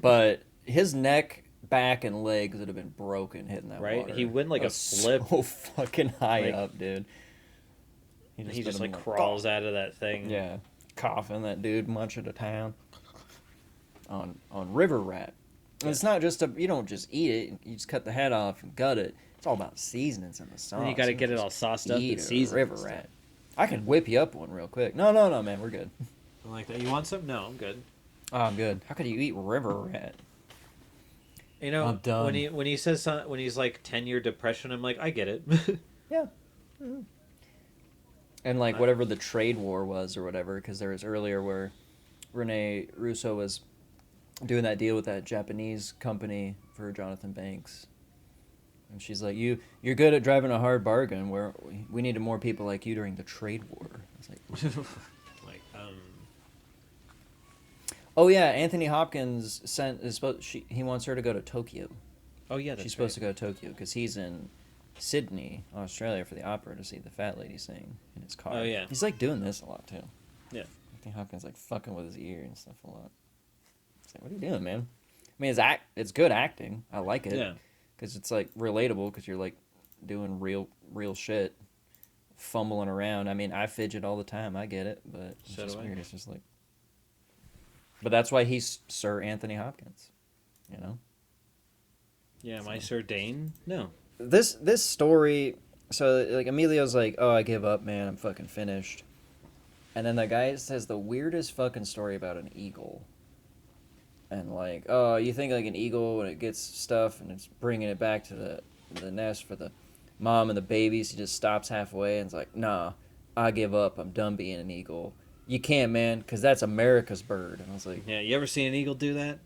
A: But his neck, back, and legs would have been broken hitting that water.
B: He went like a flip.
A: So fucking high up, dude.
B: He just like crawls out of that thing.
A: Yeah, coughing that dude much at a town. On river rat. And it's not just you don't just eat it. You just cut the head off and gut it. It's all about seasonings and the sauce.
B: And you got to get it all sauced up and seasoned.
A: River rat. I can whip you up one real quick. No, man, we're good.
B: I like that. You want some? No, I'm good.
A: Oh, I'm good. How could you eat river rat?
B: I'm done. When he says when he's like 10-year depression, I'm like, I get it.
A: Yeah. Mm-hmm. And like whatever the trade war was or whatever, because there was earlier where Rene Russo was doing that deal with that Japanese company for Jonathan Banks. And she's like, you're good at driving a hard bargain. Where we needed more people like you during the trade war. I was like, oh yeah, Anthony Hopkins he wants her to go to Tokyo.
B: Oh yeah,
A: she's supposed to go to Tokyo because he's in Sydney, Australia, for the opera to see the fat lady sing in his car.
B: Oh yeah,
A: he's like doing this a lot too.
B: Yeah,
A: Anthony Hopkins like fucking with his ear and stuff a lot. It's like, what are you doing, man? I mean, it's good acting. I like it.
B: Yeah.
A: Because it's like relatable because you're like doing real shit, fumbling around. I mean, I fidget all the time. I get it, but it's just weird. It's just like, but that's why he's Sir Anthony Hopkins, you know.
B: Yeah, my Sir Dane. No.
A: This story. So like Emilio's like, oh, I give up, man. I'm fucking finished. And then the guy says the weirdest fucking story about an eagle. And like, oh, you think like an eagle when it gets stuff and it's bringing it back to the nest for the mom and the babies, he just stops halfway and it's like, nah, I give up. I'm done being an eagle. You can't, man, because that's America's bird. And I was like,
B: yeah, you ever seen an eagle do that?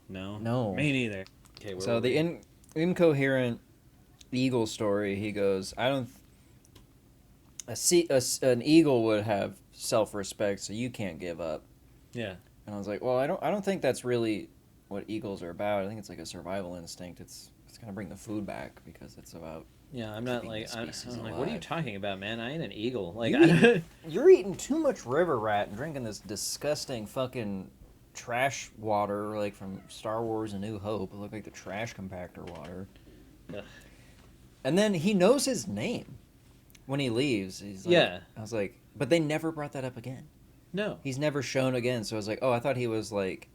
B: No. Me neither.
A: Okay, so the incoherent eagle story, he goes, an eagle would have self-respect, so you can't give up.
B: Yeah.
A: And I was like, well, I don't think that's really what eagles are about. I think it's like a survival instinct. It's it's gonna bring the food back because it's about.
B: Yeah, I'm not
A: keeping
B: like
A: the
B: I'm
A: species
B: like, what are you
A: alive.
B: talking about, man? I ain't an eagle. Like,
A: You're eating too much river rat and drinking this disgusting fucking trash water like from Star Wars: A New Hope. It looked like the trash compactor water.
B: Ugh.
A: And then he knows his name when he leaves. He's like,
B: Yeah.
A: I was like, but they never brought that up again.
B: No.
A: He's never shown again. So I was like, oh, I thought he was like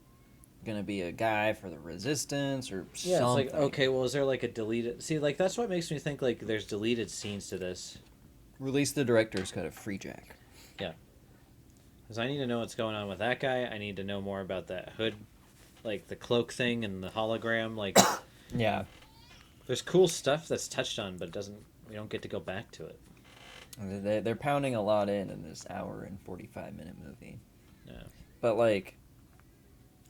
A: gonna be a guy for the resistance or
B: Yeah,
A: something.
B: it's like, okay, well, is there like a deleted? See, like that's what makes me think like there's deleted scenes to this.
A: Release the director's cut of Freejack.
B: Yeah. Because I need to know what's going on with that guy. I need to know more about that hood, like the cloak thing and the hologram. Like,
A: Yeah.
B: there's cool stuff that's touched on, but we don't get to go back to it.
A: They're pounding a lot in this hour and 45-minute movie.
B: Yeah.
A: But like,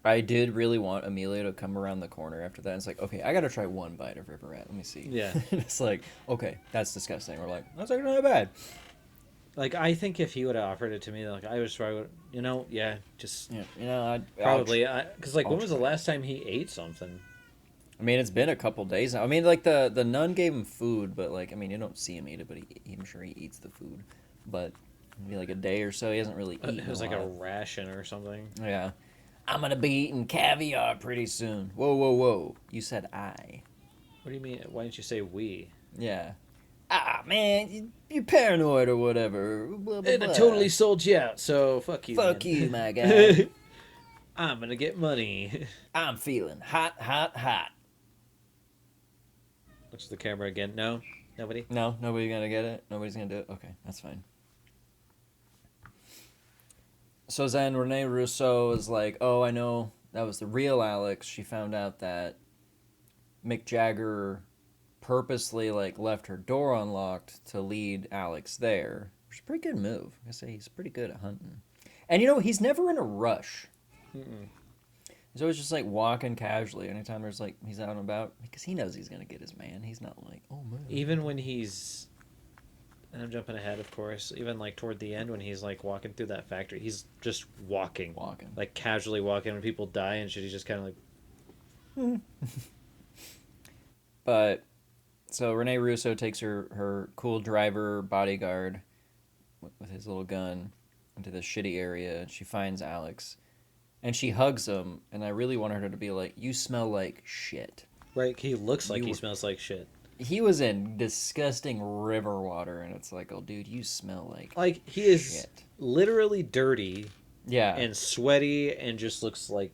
A: I did really want Amelia to come around the corner after that. It's like, okay, I gotta try one bite of river rat. Let me see.
B: Yeah.
A: It's like, okay, that's disgusting. We're like, that's actually not bad.
B: Like, I think if he would have offered it to me, like I was probably, yeah, just
A: Yeah, you know,
B: probably, because like,
A: I'll
B: when was the
A: try.
B: last time he ate something?
A: I mean, it's been a couple days now. I mean, like the nun gave him food, but like, I mean, you don't see him eat it, but I'm sure he eats the food. But maybe like a day or so, he hasn't really eaten.
B: It was like
A: lot.
B: a ration or something.
A: Yeah. I'm gonna be eating caviar pretty soon. Whoa, whoa, whoa! You said I.
B: What do you mean? Why didn't you say we?
A: Yeah. Ah, man, you're paranoid or whatever. Blah, blah,
B: And I
A: blah.
B: totally sold you out, so fuck you.
A: Fuck
B: man.
A: you, my guy.
B: I'm gonna get money.
A: I'm feeling hot, hot, hot.
B: Looks at the camera again. No, nobody.
A: No, nobody's gonna get it. Nobody's gonna do it. Okay, that's fine. So then Rene Russo is like, "Oh, I know that was the real Alex." She found out that Mick Jagger purposely like left her door unlocked to lead Alex there. Which is a pretty good move. I say he's pretty good at hunting. And he's never in a rush.
B: Mm-mm.
A: He's always just like walking casually anytime there's like he's out and about because he knows he's gonna get his man. He's not like, oh man.
B: Even when he's, and I'm jumping ahead, of course. Even like toward the end when he's like walking through that factory, he's just walking, like casually walking. When people die and shit, he's just kind of like.
A: But so Rene Russo takes her cool driver bodyguard with his little gun into this shitty area, and she finds Alex. And she hugs him, and I really wanted her to be like, "You smell like shit."
B: Right, he looks like he smells like shit.
A: He was in disgusting river water, and it's like, "Oh, dude, you smell like
B: he is
A: shit."
B: literally dirty,
A: Yeah,
B: and sweaty, and just looks like,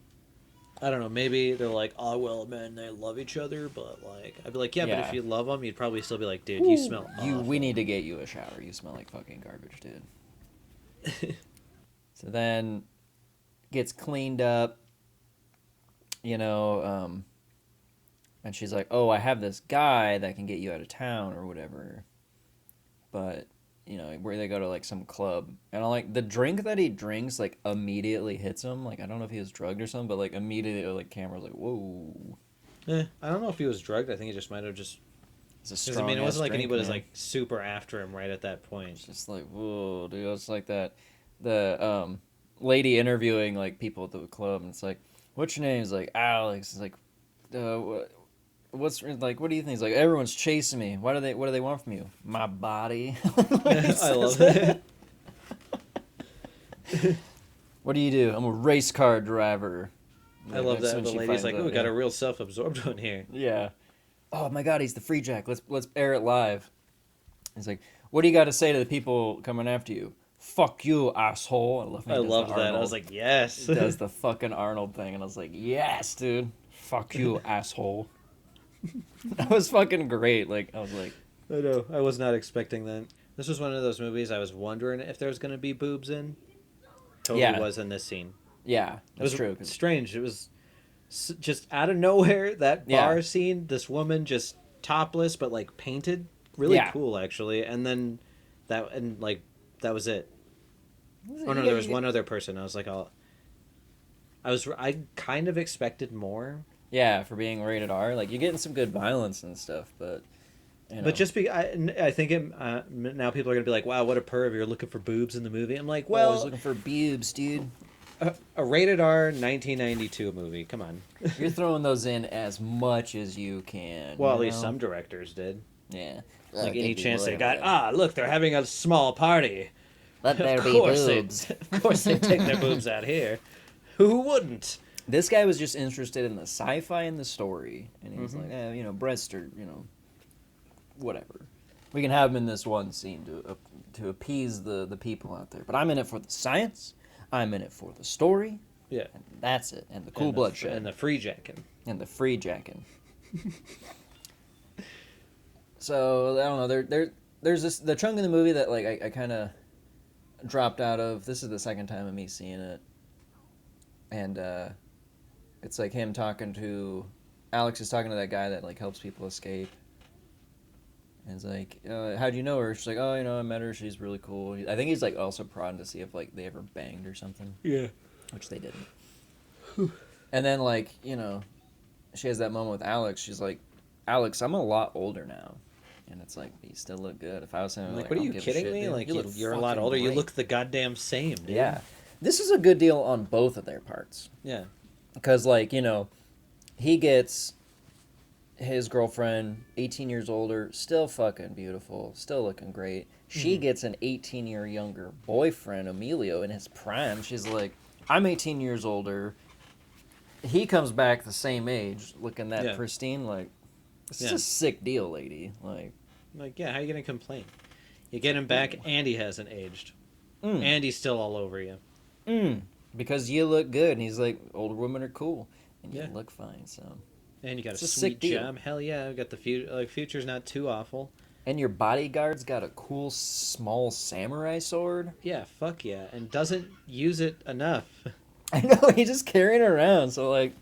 B: I don't know. Maybe they're like, oh well, man, they love each other, but like, I'd be like, yeah, but if you love them, you'd probably still be like, dude, you smell.
A: We need to get you a shower. You smell like fucking garbage, dude. So then gets cleaned up, and she's like, oh, I have this guy that can get you out of town or whatever. But, where they go to like some club. And like the drink that he drinks like immediately hits him. Like, I don't know if he was drugged or something, but like immediately like camera's like, whoa.
B: I don't know if he was drugged. I think he just might have just.
A: It's a
B: Because
A: strong
B: it wasn't like
A: drink,
B: anybody was
A: man.
B: like super after him right at that point.
A: It's just like, whoa, dude. It's like that. The lady interviewing like people at the club, and it's like, what's your name? He's like, Alex. It's like, what's like? What do you think? He's like, everyone's chasing me. What do they want from you? My body.
B: I love that.
A: What do you do? I'm a race car driver.
B: I love
A: That's
B: that
A: when
B: the
A: she
B: lady's
A: finds
B: like,
A: out,
B: "Oh, we got a real self-absorbed one here."
A: Yeah. Oh my God, he's the Freejack. Let's air it live. He's like, what do you got to say to the people coming after you? Fuck you, asshole.
B: I love that. I
A: Arnold.
B: was like, yes.
A: He does the fucking Arnold thing, and I was like, yes, dude. Fuck you, asshole. That was fucking great. Like, I was like,
B: I know. I was not expecting that. This was one of those movies I was wondering if there was going to be boobs in. Totally
A: Yeah.
B: was in this scene.
A: yeah,
B: It
A: that's
B: was
A: true.
B: strange. It was just out of nowhere, that
A: Yeah.
B: bar scene, this woman just topless but like painted. Really
A: Yeah.
B: cool, actually. And then that was it. Oh no,
A: Yeah,
B: there was one other person. I was like, I kind of expected more.
A: Yeah, for being rated R. Like, you're getting some good violence and stuff, but.
B: But just I think now people are gonna be like, wow, what a perv! You're looking for boobs in the movie. I'm like,
A: Well, I
B: well,
A: was looking for boobs, dude.
B: a rated R 1992 movie. Come on.
A: You're throwing those in as much as you can.
B: Well,
A: you
B: at least
A: know?
B: some directors did.
A: Yeah.
B: Like
A: Give
B: any
A: me
B: chance they
A: whatever.
B: got. Look, they're having a small party.
A: Let there
B: Of
A: be
B: course
A: boobs.
B: of course they take their boobs out here. Who wouldn't?
A: This guy was just interested in the sci-fi and the story, and he's
B: Mhm.
A: like, breasts are, whatever. We can have him in this one scene to appease the people out there. But I'm in it for the science. I'm in it for the story.
B: Yeah.
A: And that's it. And the cool
B: And
A: bloodshed.
B: and the freejacking.
A: And the Freejacking. So I don't know. There's the chunk in the movie that like I kind of dropped out of. This is the second time of me seeing it, and it's like him talking to Alex is talking to that guy that like helps people escape. And it's like, how'd you know her? She's like, oh, I met her. She's really cool. I think he's like also prodding to see if like they ever banged or something,
B: Yeah.
A: which they didn't. And then like she has that moment with Alex. She's like, Alex, I'm a lot older now. And it's like, you still look good. If I was saying,
B: Like,
A: I
B: what are
A: don't
B: you
A: give a
B: kidding
A: shit,
B: me?
A: dude.
B: Like,
A: You look
B: you're a lot
A: fucking
B: older. You
A: great.
B: look the goddamn same, dude.
A: Yeah. This is a good deal on both of their parts.
B: Yeah.
A: Because, like, he gets his girlfriend, 18 years older, still fucking beautiful, still looking great. She gets an 18-year younger boyfriend, Emilio, in his prime. She's like, I'm 18 years older. He comes back the same age, looking that pristine. Like, this is a sick deal, lady.
B: Like, yeah, how are you going to complain? You get him back, and he hasn't aged. And he's still all over you.
A: Because you look good. And he's like, older women are cool. And you look fine, so.
B: And you got
A: It's
B: a
A: a
B: sweet
A: sick deal.
B: job. Hell yeah, I've got the future. Like, future's not too awful.
A: And your bodyguard's got a cool small samurai sword.
B: Yeah, fuck yeah. And doesn't use it enough.
A: I know, he's just carrying it around, so like...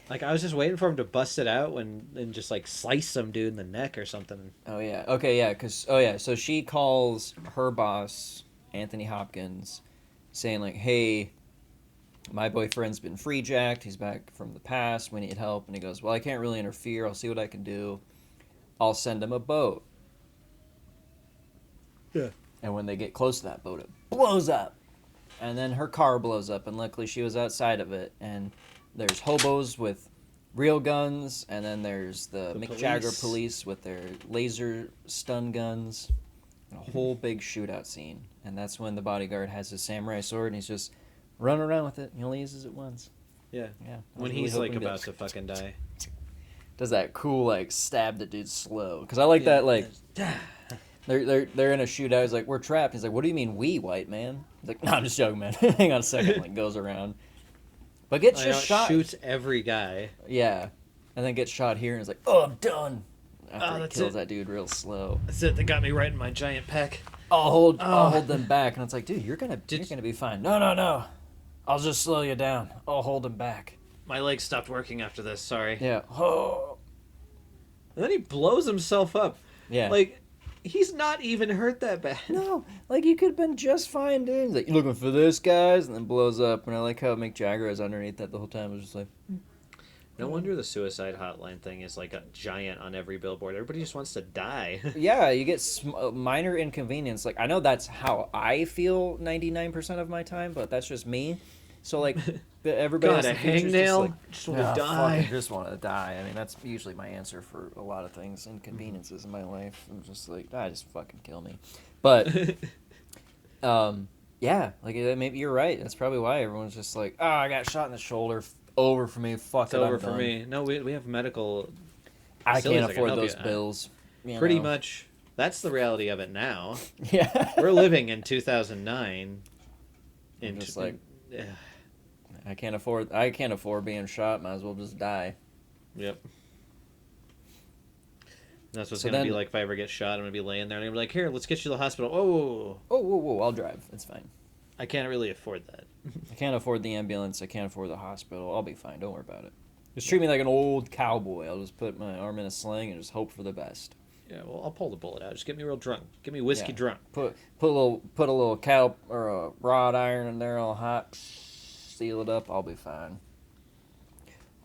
B: Like, I was just waiting for him to bust it out and just, like, slice some dude in the neck or something.
A: Oh, yeah. Okay, yeah, so she calls her boss, Anthony Hopkins, saying, like, hey, my boyfriend's been freejacked, he's back from the past, we need help, and he goes, well, I can't really interfere, I'll see what I can do, I'll send him a boat.
B: Yeah.
A: And when they get close to that boat, it blows up. And then her car blows up, and luckily she was outside of it, and there's hobos with real guns, and then there's the Mick Jagger police with their laser stun guns, and a whole big shootout scene. And that's when the bodyguard has his samurai sword, and he's just running around with it. He only uses it once.
B: Yeah.
A: Yeah.
B: When he's, like, about to fucking die.
A: Does that cool, like, stab the dude slow. Because I like that, like... They're in a shootout. He's like, we're trapped. He's like, what do you mean we, white man? He's like, no, I'm just joking, man. Hang on a second. Like, goes around. But gets just shot.
B: Shoots every guy.
A: Yeah. And then gets shot here and is like, oh, I'm done. After he
B: that's
A: kills
B: it.
A: that dude real slow.
B: That's it. They got me right in my giant peck.
A: I'll hold them back. And it's like, dude, you're gonna be fine. No. I'll just slow you down. I'll hold him back.
B: My legs stopped working after this. Sorry.
A: Yeah. Oh.
B: And then he blows himself up.
A: Yeah.
B: Like, he's not even hurt that bad.
A: No, like, you could have been just fine, dude. He's like, you looking for this, guys? And then blows up. And I like how Mick Jagger is underneath that the whole time. It was just like...
B: No wonder the suicide hotline thing is like a giant on every billboard. Everybody just wants to die.
A: Yeah, you get minor inconvenience. Like, I know that's how I feel 99% of my time, but that's just me. So, like, everybody
B: God,
A: else in
B: a
A: the future's
B: hangnail?
A: just
B: Just wanna
A: like,
B: die."
A: fucking just want to die. I mean, that's usually my answer for a lot of things, inconveniences in my life. I'm just like, just fucking kill me. But, yeah, like, maybe you're right. That's probably why everyone's just like, oh, I got shot in the shoulder. Over for me. Fuck
B: It's
A: it,
B: over
A: I'm
B: for
A: done.
B: me. No, we have medical.
A: I
B: facilities
A: can't
B: that can
A: afford
B: help
A: those
B: you.
A: bills.
B: Pretty much. That's the reality of it now.
A: Yeah.
B: We're living in 2009.
A: I'm just like, I can't afford being shot. Might as well just die.
B: Yep. That's what's
A: So
B: gonna be
A: then-
B: like if I ever get shot. I'm gonna be laying there and I'm gonna be like, here, let's get you to the hospital. Oh,
A: Oh, whoa, I'll drive. It's fine.
B: I can't really afford that.
A: I can't afford the ambulance. I can't afford the hospital. I'll be fine. Don't worry about it. Just treat me like an old cowboy. I'll just put my arm in a sling and just hope for the best.
B: Yeah, well, I'll pull the bullet out. Just get me real drunk. Get me whiskey
A: Yeah.
B: drunk.
A: Put a little cow or a rod iron in there all hot. Seal it up. I'll be fine.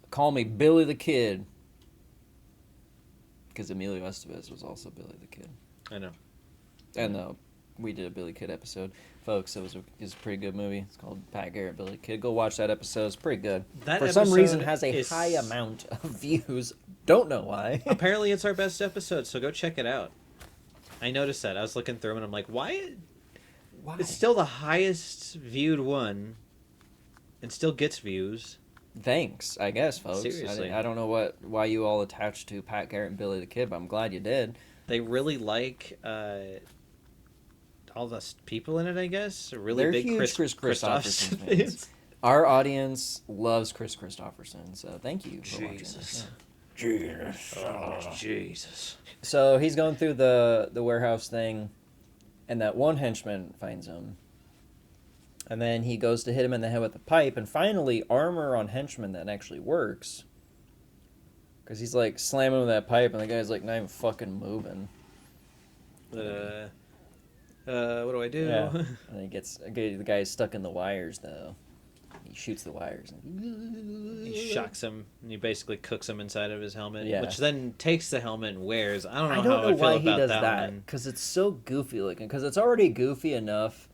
A: Call me Billy the Kid. Because Emilio Estevez was also Billy the Kid.
B: I know.
A: And the we did a Billy Kid episode, folks. It was a pretty good movie. It's called Pat Garrett Billy Kid. Go watch that episode. It's pretty good.
B: That
A: For some reason,
B: episode
A: has a
B: is-
A: high amount of views. Don't know why.
B: Apparently, it's our best episode, so go check it out. I noticed that. I was looking through them, and I'm like, why?
A: Why?
B: It's still the highest viewed one, and still gets views.
A: Thanks, I guess, folks.
B: Seriously.
A: I don't know why you all attached to Pat Garrett and Billy the Kid, but I'm glad you did.
B: They really like all the people in it, I guess. Really
A: They're
B: big
A: huge Chris Christopherson fans. Our audience loves Chris Christopherson, so thank you for watching this. Jesus.
B: Oh, Jesus.
A: So he's going through the warehouse thing, and that one henchman finds him. And then he goes to hit him in the head with a pipe, and finally armor on henchman that actually works. Because he's like slamming with that pipe, and the guy's like not even fucking moving.
B: What do I do?
A: Yeah. And the guy's stuck in the wires though. He shoots the wires.
B: He shocks him, and he basically cooks him inside of his helmet,
A: Yeah.
B: which then takes the helmet and wears. I don't know
A: I
B: how
A: don't
B: I
A: know
B: feel
A: why he
B: about
A: does
B: that
A: that
B: one.
A: because it's so goofy looking. Because it's already goofy enough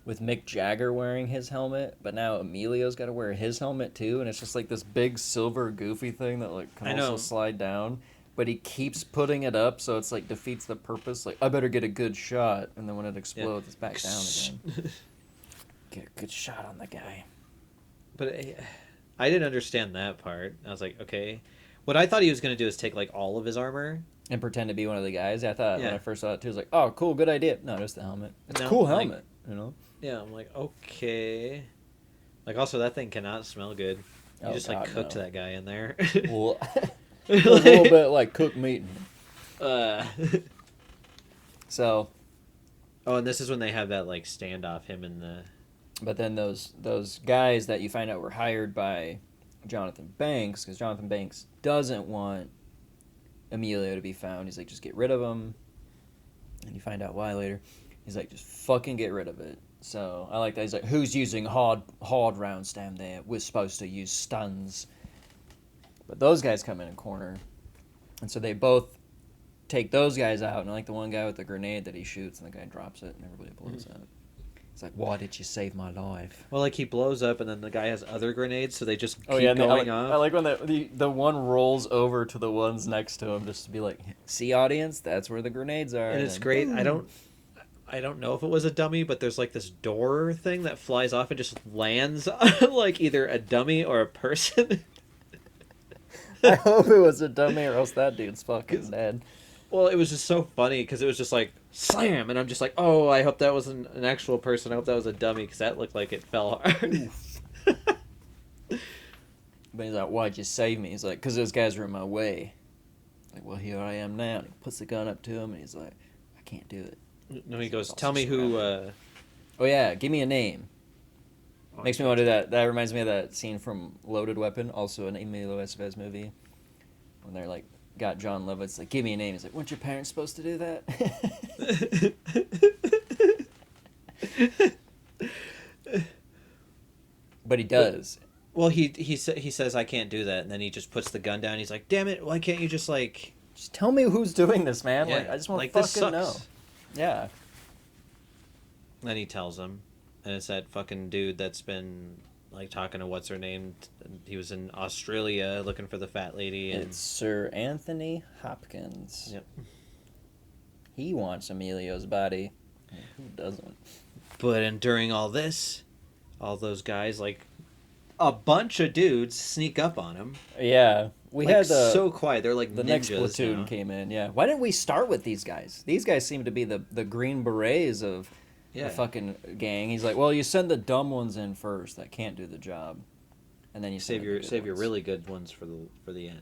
A: with Mick Jagger wearing his helmet, but now Emilio's got to wear his helmet too, and it's just like this big silver goofy thing that like can
B: I
A: also
B: know.
A: slide down. But he keeps putting it up, so it's like defeats the purpose. Like I better get a good shot, and then when it explodes, it's back down again. Get a good shot on the guy.
B: But I didn't understand that part. I was like, okay. What I thought he was going to do is take like all of his armor.
A: And pretend to be one of the guys. I thought when
B: Yeah.
A: I first saw it too, I was like, "Oh, cool, good idea." No, just the helmet. It's a
B: No,
A: cool
B: like-
A: helmet, you know.
B: Yeah, I'm like, okay. Like also that thing cannot smell good. You
A: Oh,
B: just
A: God,
B: like cooked
A: no.
B: that guy in there.
A: Well, a little bit like cooked meat. So,
B: Oh, and this is when they have that like standoff, him and the.
A: but then those guys that you find out were hired by Jonathan Banks, because Jonathan Banks doesn't want Emilio to be found. He's like, just get rid of him. And you find out why later. He's like, just fucking get rid of it. So I like that. He's like, who's using hard rounds down there? We're supposed to use stuns. But those guys come in a corner. And so they both take those guys out. And I like the one guy with the grenade that he shoots, and the guy drops it, and everybody blows up. It's like, why did you save my life?
B: Well, like he blows up, and then the guy has other grenades, so they just keep
A: and
B: going
A: I
B: off.
A: like when the one rolls over to the ones next to him just to be like, see, audience, that's where the grenades are.
B: And it's
A: then
B: great.
A: boom.
B: I don't know if it was a dummy, but there's like this door thing that flies off and just lands on like either a dummy or a person.
A: I hope it was a dummy, or else that dude's fucking dead.
B: Well, it was just so funny because it was just like slam, and I'm just like, oh, I hope that wasn't an actual person. I hope that was a dummy because that looked like it fell hard.
A: But he's like, why'd you save me? He's like, because those guys were in my way. Like, well, here I am now. And he puts the gun up to him, and he's like, I can't do it.
B: No, he goes,
A: Also
B: tell me who.
A: Oh, yeah, give me a name. Makes me want to do that. That reminds me of that scene from Loaded Weapon, also an Emilio Estevez movie, when they're like, got John Lovitz, like, give me a name. He's like, weren't your parents supposed to do that? But he does.
B: Well, he says I can't do that, and then he just puts the gun down. He's like, damn it! Why can't you just like?
A: Just tell me who's doing this, man. Like,
B: Yeah,
A: I just want
B: like,
A: to
B: this
A: fucking
B: sucks.
A: know. Yeah.
B: Then he tells him, and it's that fucking dude that's been like talking to what's her name. He was in Australia looking for the fat lady, and
A: It's Sir Anthony Hopkins.
B: Yep.
A: He wants Emilio's body. Who doesn't?
B: but and during all this, all those guys like a bunch of dudes sneak up on him.
A: Yeah. We
B: Like,
A: had the
B: so quiet. They're like
A: the
B: ninjas
A: next platoon
B: now.
A: came in. Yeah. Why didn't we start with these guys? These guys seem to be the Green Berets of
B: Yeah.
A: the fucking gang. He's like, well, you send the dumb ones in first that can't do the job, and then you
B: Save
A: send
B: your
A: the good ones.
B: really good ones for the end.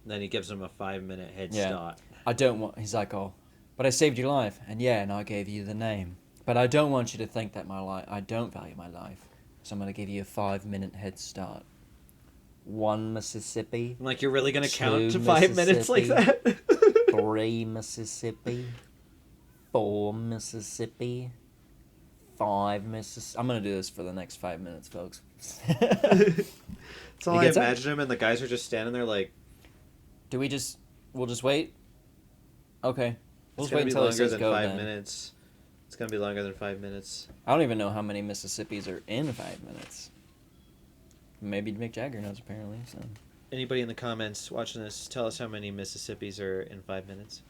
B: And then he gives him a 5-minute head
A: Yeah.
B: start.
A: I don't want. He's like, oh, but I saved your life, and yeah, and I gave you the name. But I don't want you to think that I don't value my life. So I'm gonna give you a 5-minute head start. 1 Mississippi,
B: I'm like, you're really gonna count to
A: Two
B: 5 minutes like that?
A: 3 Mississippi, 4 Mississippi, 5 Mississippi. I'm gonna do this for the next 5 minutes, folks.
B: That's all
A: He
B: I
A: gets up.
B: imagine him, and the guys are just standing there like,
A: We'll just wait? Okay. We'll
B: it's
A: just
B: gonna
A: wait
B: be
A: until it
B: longer
A: says
B: than
A: go
B: 5
A: then.
B: minutes. It's gonna be longer than 5 minutes.
A: I don't even know how many Mississippis are in 5 minutes. Maybe Mick Jagger knows, apparently. So
B: Anybody in the comments watching this, tell us how many Mississippis are in 5 minutes.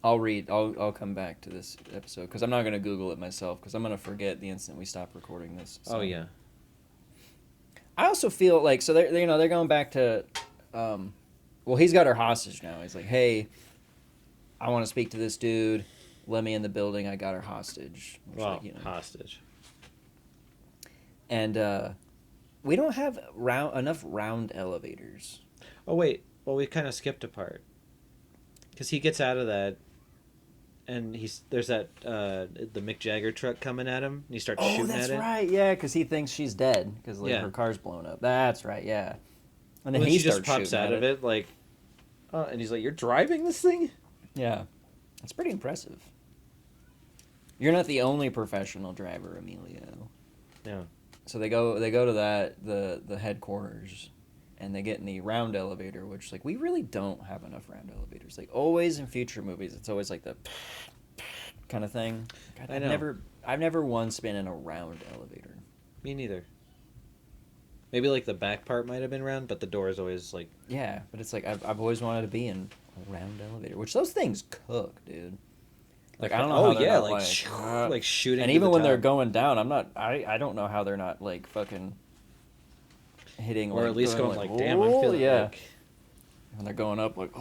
A: I'll read. I'll come back to this episode because I'm not gonna Google it myself because I'm gonna forget the instant we stop recording this. So.
B: Oh yeah.
A: I also feel like so they're going back to, well, he's got her hostage now. He's like, hey, I want to speak to this dude. Let me in the building. I got her hostage.
B: Well, hostage.
A: And we don't have enough round elevators.
B: Oh wait, well we kind of skipped a part. Because he gets out of that, and there's that the Mick Jagger truck coming at him, and he starts shooting at it. Oh, that's
A: right, yeah, because he thinks she's dead because her car's blown up. That's right, yeah. And then he
B: just pops out of it like, and he's like, "You're driving this thing?"
A: Yeah, it's pretty impressive. You're not the only professional driver, Emilio.
B: Yeah.
A: So they go to the headquarters, and they get in the round elevator, which like we really don't have enough round elevators. Like always in future movies, it's always like the kind of thing. God,
B: I know.
A: I've never once been in a round elevator.
B: Me neither. Maybe like the back part might have been round, but the door is always like.
A: Yeah, but it's like I've always wanted to be in a round elevator, which those things cook, dude. Like I don't know. How they're not,
B: like shooting.
A: And even when they're going down, I don't know how they're not like fucking hitting.
B: Or
A: like,
B: at least going like, damn,
A: I'm
B: feeling like.
A: When they're going up, like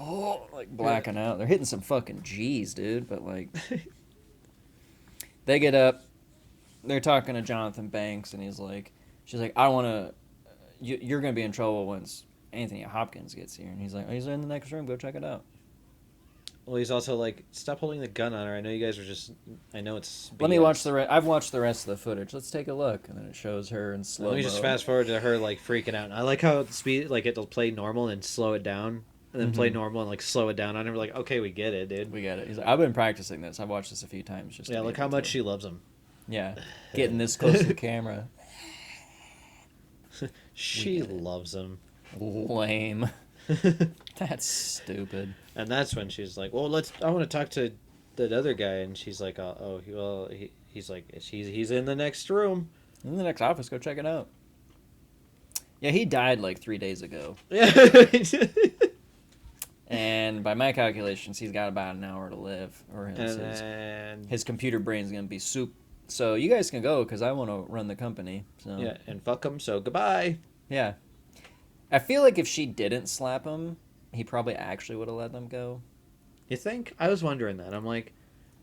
A: like blacking out. They're hitting some fucking G's, dude. But like, they get up. They're talking to Jonathan Banks, and she's like, I want to. You're gonna be in trouble once Anthony Hopkins gets here, and he's like, he's in the next room. Go check it out.
B: Well, he's also like, stop holding the gun on her. I know you guys are just. I know it's. BS.
A: Let me watch I've watched the rest of the footage. Let's take a look, and then it shows her in slow.
B: Let me just fast forward to her like freaking out. And I like how it'll play normal and slow it down, and then play normal and like slow it down on her. We're like, okay, we get it, dude.
A: We get it. He's like, I've been practicing this. I've watched this a few times. Just
B: look how much she loves him.
A: Yeah, getting this close to the camera.
B: She loves him.
A: Lame. That's stupid.
B: And that's when she's like, "Well, I want to talk to that other guy," and she's like, he's like, he's in the next room,
A: in the next office. Go check it out." Yeah, he died like 3 days ago.
B: Yeah.
A: And by my calculations, he's got about an hour to live, or his computer brain's gonna be soup. So you guys can go because I want to run the company. So
B: yeah, and fuck him. So goodbye.
A: Yeah, I feel like if she didn't slap him, he probably actually would have let them go.
B: You think? I was wondering that. I'm like...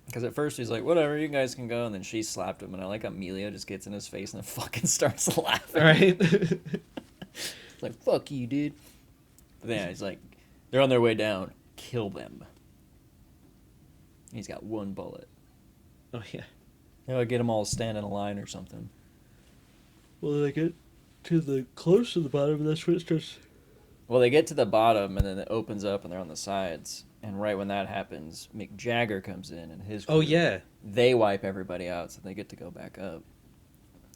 A: Because at first he's like, whatever, you guys can go, and then she slapped him, and I like Emilio just gets in his face and then fucking starts laughing.
B: Right?
A: It's like, fuck you, dude. But then he's like, they're on their way down. Kill them. He's got one bullet.
B: Oh, yeah.
A: He'll get them all stand in a line or something.
B: Well, they get close to the bottom, and that's when it starts...
A: Well, they get to the bottom, and then it opens up, and they're on the sides. And right when that happens, Mick Jagger comes in, and his crew, they wipe everybody out, so they get to go back up.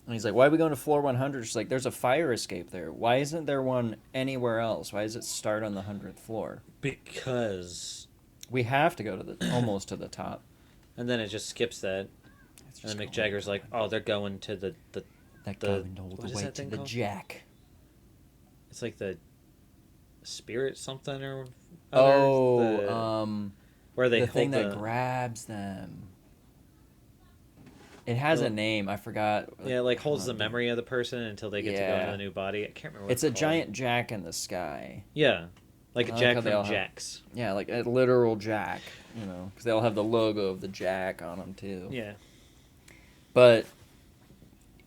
A: And he's like, why are we going to floor 100? She's like, there's a fire escape there. Why isn't there one anywhere else? Why does it start on the 100th floor?
B: Because...
A: we have to go to almost to the top.
B: And then it just skips that. And then Mick Jagger's like, oh, they're going to the
A: going all the way to the Jack.
B: It's like the spirit something or where they
A: the
B: hold
A: thing that grabs them. It has a name. I forgot.
B: Yeah, like holds the memory of the person until they get to go into the new body. I can't remember.
A: It's a giant jack in the sky.
B: Yeah, like a jack from Jacks.
A: Yeah, like a literal jack. You know, because they all have the logo of the jack on them too.
B: Yeah. But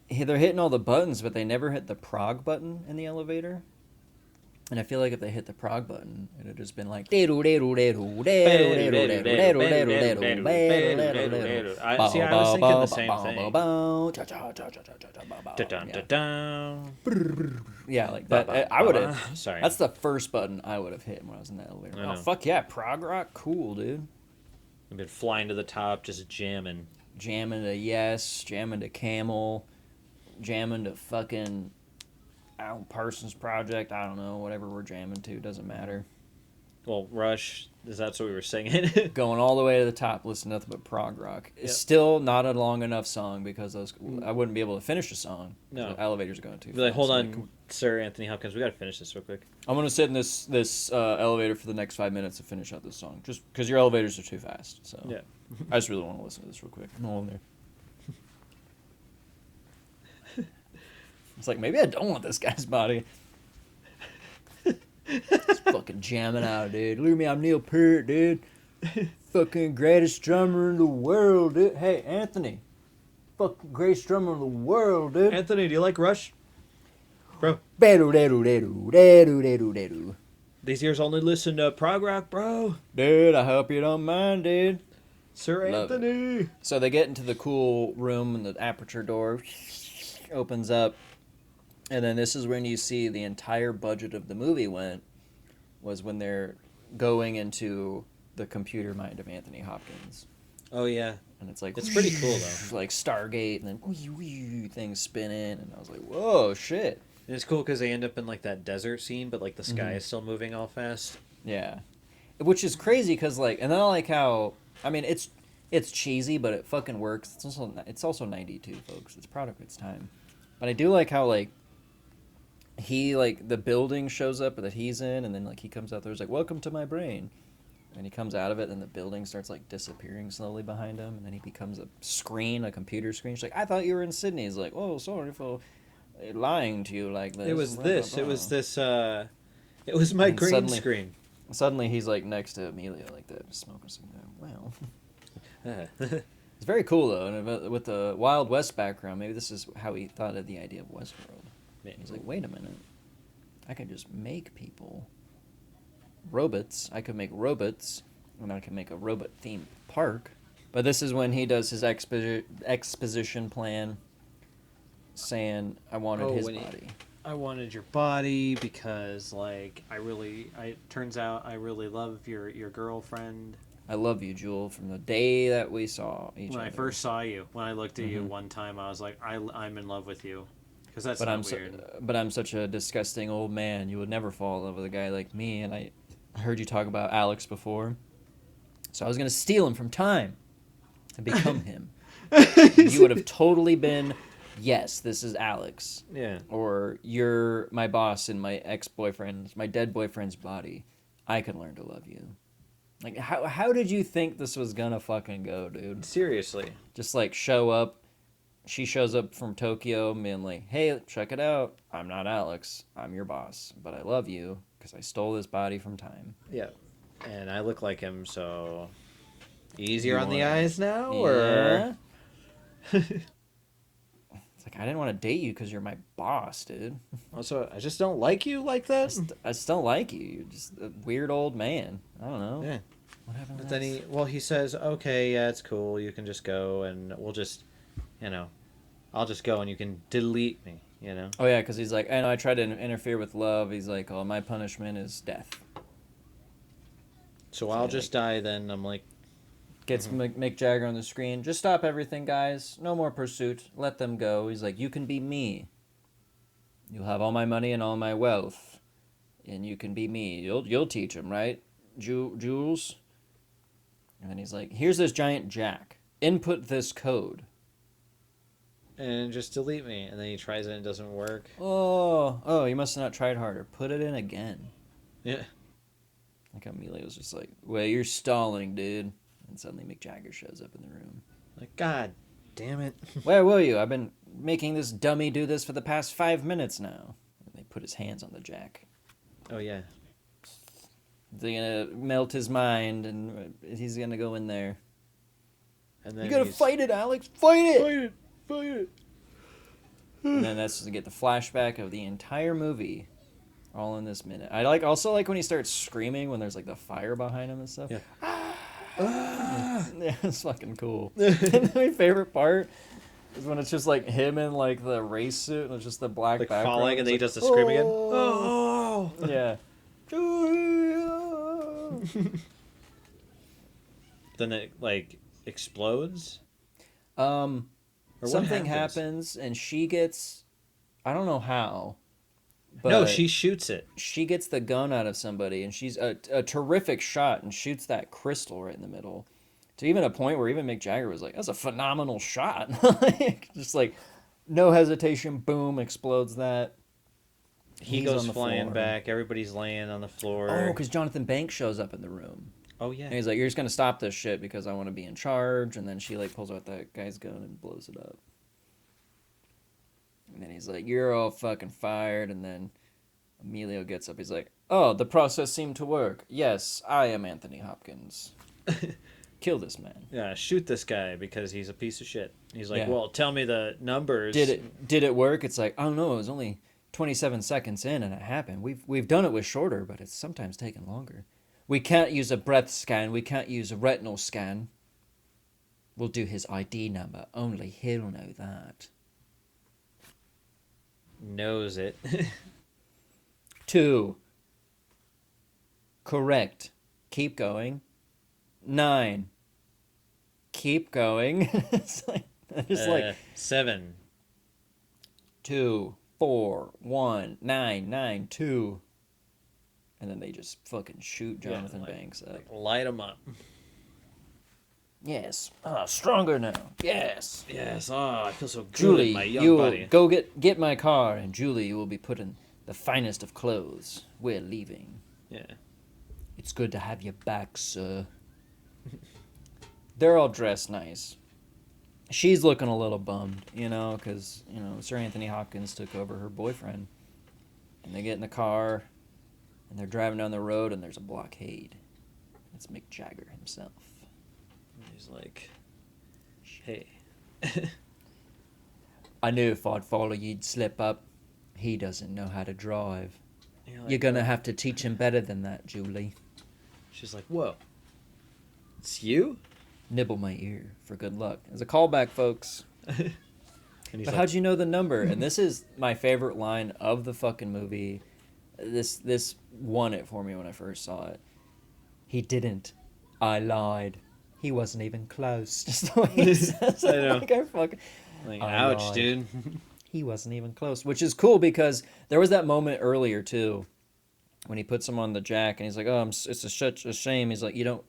A: they're hitting all the buttons, but they never hit the prog button in the elevator. And I feel like if they hit the prog button, it would have just been like... See, I was
B: thinking the same
A: thing. Yeah, like that. I would have... Sorry. That's the first button I would have hit when I was in the elevator. Oh, fuck yeah, prog rock? Cool, dude.
B: I've been flying to the top, just jamming.
A: Jamming to Yes, jamming to Camel, jamming to fucking... Parsons Project, I don't know, whatever we're jamming to, doesn't matter.
B: well, Rush. Is that what we were singing?
A: Going all the way to the top, listen to nothing but prog rock. It's
B: Yep.
A: still not a long enough song because I wouldn't be able to finish a song.
B: No.
A: The elevators are going too
B: Be like,
A: fast.
B: hold
A: So,
B: on, Sir Anthony Hopkins. We got to finish this real quick.
A: I'm gonna sit in this elevator for the next 5 minutes to finish out this song, just because your elevators are too fast. So
B: Yeah.
A: I just really want to listen to this real quick. I'm all in there. It's like maybe I don't want this guy's body. It's fucking jamming out, dude. Look at me, I'm Neil Peart, dude. Fucking greatest drummer in the world, dude. Hey, Anthony. Fucking greatest drummer in the world, dude.
B: Anthony, do you like Rush? Bro.
A: Dude,
B: These ears only listen to prog rock, bro.
A: I hope you don't mind, dude.
B: Sir
A: Love
B: Anthony.
A: So they get into the cool room and the aperture door opens up. And then this is when you see the entire budget of the movie was when they're going into the computer mind of Anthony Hopkins.
B: Oh, yeah.
A: And it's like...
B: It's pretty cool, though.
A: Like Stargate, and then things spinning, and I was like, whoa, shit.
B: And it's cool because they end up in, like, that desert scene, but, like, the sky
A: Mhm.
B: is still moving all fast.
A: Yeah. Which is crazy, because, like... And then I like how... I mean, it's cheesy, but it fucking works. It's also 92, folks. It's product of its time. But I do like how, like... He, like, the building shows up that he's in, and then, like, he comes out there, he's like, welcome to my brain. And he comes out of it, and the building starts, like, disappearing slowly behind him, and then he becomes a computer screen. She's like, I thought you were in Sydney. He's like, oh, sorry for lying to you like this.
B: It was
A: Blah,
B: this.
A: blah,
B: It was
A: blah.
B: this, it was my
A: And
B: green
A: suddenly-
B: screen.
A: Suddenly, he's, like, next to Amelia like that, just smoking some... Wow.
B: Yeah.
A: It's very cool, though, and with the Wild West background, maybe this is how he thought of the idea of Westworld. He's like, wait a minute. I can just make people robots. I could make robots, and I can make a robot-themed park. But this is when he does his exposition plan, saying, I wanted his body.
B: I wanted your body because, like, turns out I really love your girlfriend.
A: I love you, Jewel, from the day that we saw each
B: When
A: other.
B: I first saw you, when I looked at you
A: Mhm.
B: one time, I was like, I'm in love with you. Because that's
A: But
B: not
A: I'm
B: weird.
A: but I'm such a disgusting old man. You would never fall in love with a guy like me. And I heard you talk about Alex before, so I was gonna steal him from time and become him. You would have totally been, yes, this is Alex,
B: Yeah.
A: or you're my boss in my ex-boyfriend, my dead boyfriend's body. I can learn to love you. Like, how did you think this was gonna fucking go, dude?
B: Seriously.
A: Just like show up. She shows up from Tokyo, being like, hey, check it out. I'm not Alex. I'm your boss. But I love you because I stole this body from time.
B: Yeah. And I look like him, so easier
A: You
B: on the
A: wanna-
B: eyes now,
A: Yeah.
B: or
A: It's like, I didn't want to date you because you're my boss, dude.
B: also I just don't like you like
A: I,
B: that.
A: I still like you. You're just a weird old man. I don't know.
B: Yeah.
A: What happened
B: But
A: to
B: then he says, okay, yeah, it's cool. You can just go, and we'll just, I'll just go, and you can delete me.
A: Oh, yeah, because he's like, I know I tried to interfere with love. He's like, oh, my punishment is death.
B: So I'll just die then. I'm like,
A: Gets Mick Jagger on the screen. Just stop everything, guys. No more pursuit. Let them go. He's like, you can be me. You'll have all my money and all my wealth. And you can be me. You'll teach him, right? Jules? And then he's like, here's this giant jack. Input this code.
B: and just delete me. And then he tries it and it doesn't work.
A: Oh, you must have not tried harder. Put it in again.
B: Yeah.
A: Like Amelia was just like, well, you're stalling, dude. And suddenly Mick Jagger shows up in the room.
B: Like, God damn it.
A: Where will you? I've been making this dummy do this for the past 5 minutes now. And they put his hands on the jack.
B: Oh, yeah.
A: They're gonna melt his mind, and he's gonna go in there.
B: And then
A: You gotta
B: he's-
A: fight it, Alex! Fight it!
B: Fight it! Fight it!
A: And then that's to get the flashback of the entire movie, all in this minute. I also like when he starts screaming when there's like the fire behind him and stuff.
B: Yeah.
A: Yeah, it's fucking cool. And my favorite part is when it's just like him in like the race suit and it's just the black
B: Like
A: background.
B: falling and then he
A: It's
B: does
A: like,
B: the scream again.
A: "Oh!"
B: Oh!
A: Yeah.
B: Then it, like, explodes?
A: Um,
B: Or what
A: something
B: happens?
A: happens and she gets, I don't know how,
B: No,
A: but
B: she shoots it.
A: she gets the gun out of somebody, and she's a terrific shot and shoots that crystal right in the middle. To even a point where even Mick Jagger was like, "That's a phenomenal shot!" Like, just like no hesitation, boom, explodes that.
B: He
A: He's
B: goes
A: on the
B: flying
A: floor.
B: back. Everybody's laying on the floor.
A: Oh, because Jonathan Banks shows up in the room.
B: Oh yeah.
A: And he's like, "You're just gonna stop this shit because I want to be in charge." And then she like pulls out that guy's gun and blows it up. And then he's like, "You're all fucking fired." And then Emilio gets up. He's like, "Oh, the process seemed to work. Yes, I am Anthony Hopkins. Kill this man."
B: Yeah, shoot this guy because he's a piece of shit. He's like,
A: Yeah.
B: well, tell me the numbers.
A: Did it work? It's like, I don't know. It was only 27 seconds in, and it happened. We've done it with shorter, but it's sometimes taken longer. We can't use a breath scan. We can't use a retinal scan. We'll do his ID number. Only he'll know that.
B: Knows it.
A: 2. Correct. Keep going. 9. Keep going. It's like, like
B: 7.
A: 2, 4, 1, 9, 9, 2. And then they just fucking shoot Jonathan Banks up.
B: Light him up.
A: Yes. Stronger now. Yes.
B: Yes. Oh, I feel so good,
A: Julie,
B: my young
A: you
B: buddy.
A: go get my car, and Julie, you will be put in the finest of clothes. We're leaving.
B: Yeah.
A: It's good to have you back, sir. They're all dressed nice. She's looking a little bummed, because, Sir Anthony Hopkins took over her boyfriend. And they get in the car, and they're driving down the road, and there's a blockade. It's Mick Jagger himself.
B: And he's like, hey.
A: I knew if I'd follow you'd slip up. He doesn't know how to drive.
B: Like,
A: You're gonna have to teach him better than that, Julie.
B: She's like, whoa. It's you?
A: Nibble my ear for good luck. As a callback, folks.
B: And he's
A: But
B: like,
A: how'd you know the number? And this is my favorite line of the fucking movie. This won it for me when I first saw it. He didn't. I lied. He wasn't even close. Just the way he says it.
B: I know.
A: Like, I fucking...
B: like,
A: I
B: ouch,
A: lied.
B: dude.
A: He wasn't even close. Which is cool because there was that moment earlier, too, when he puts him on the jack and he's like, oh, it's such a shame. He's like, you don't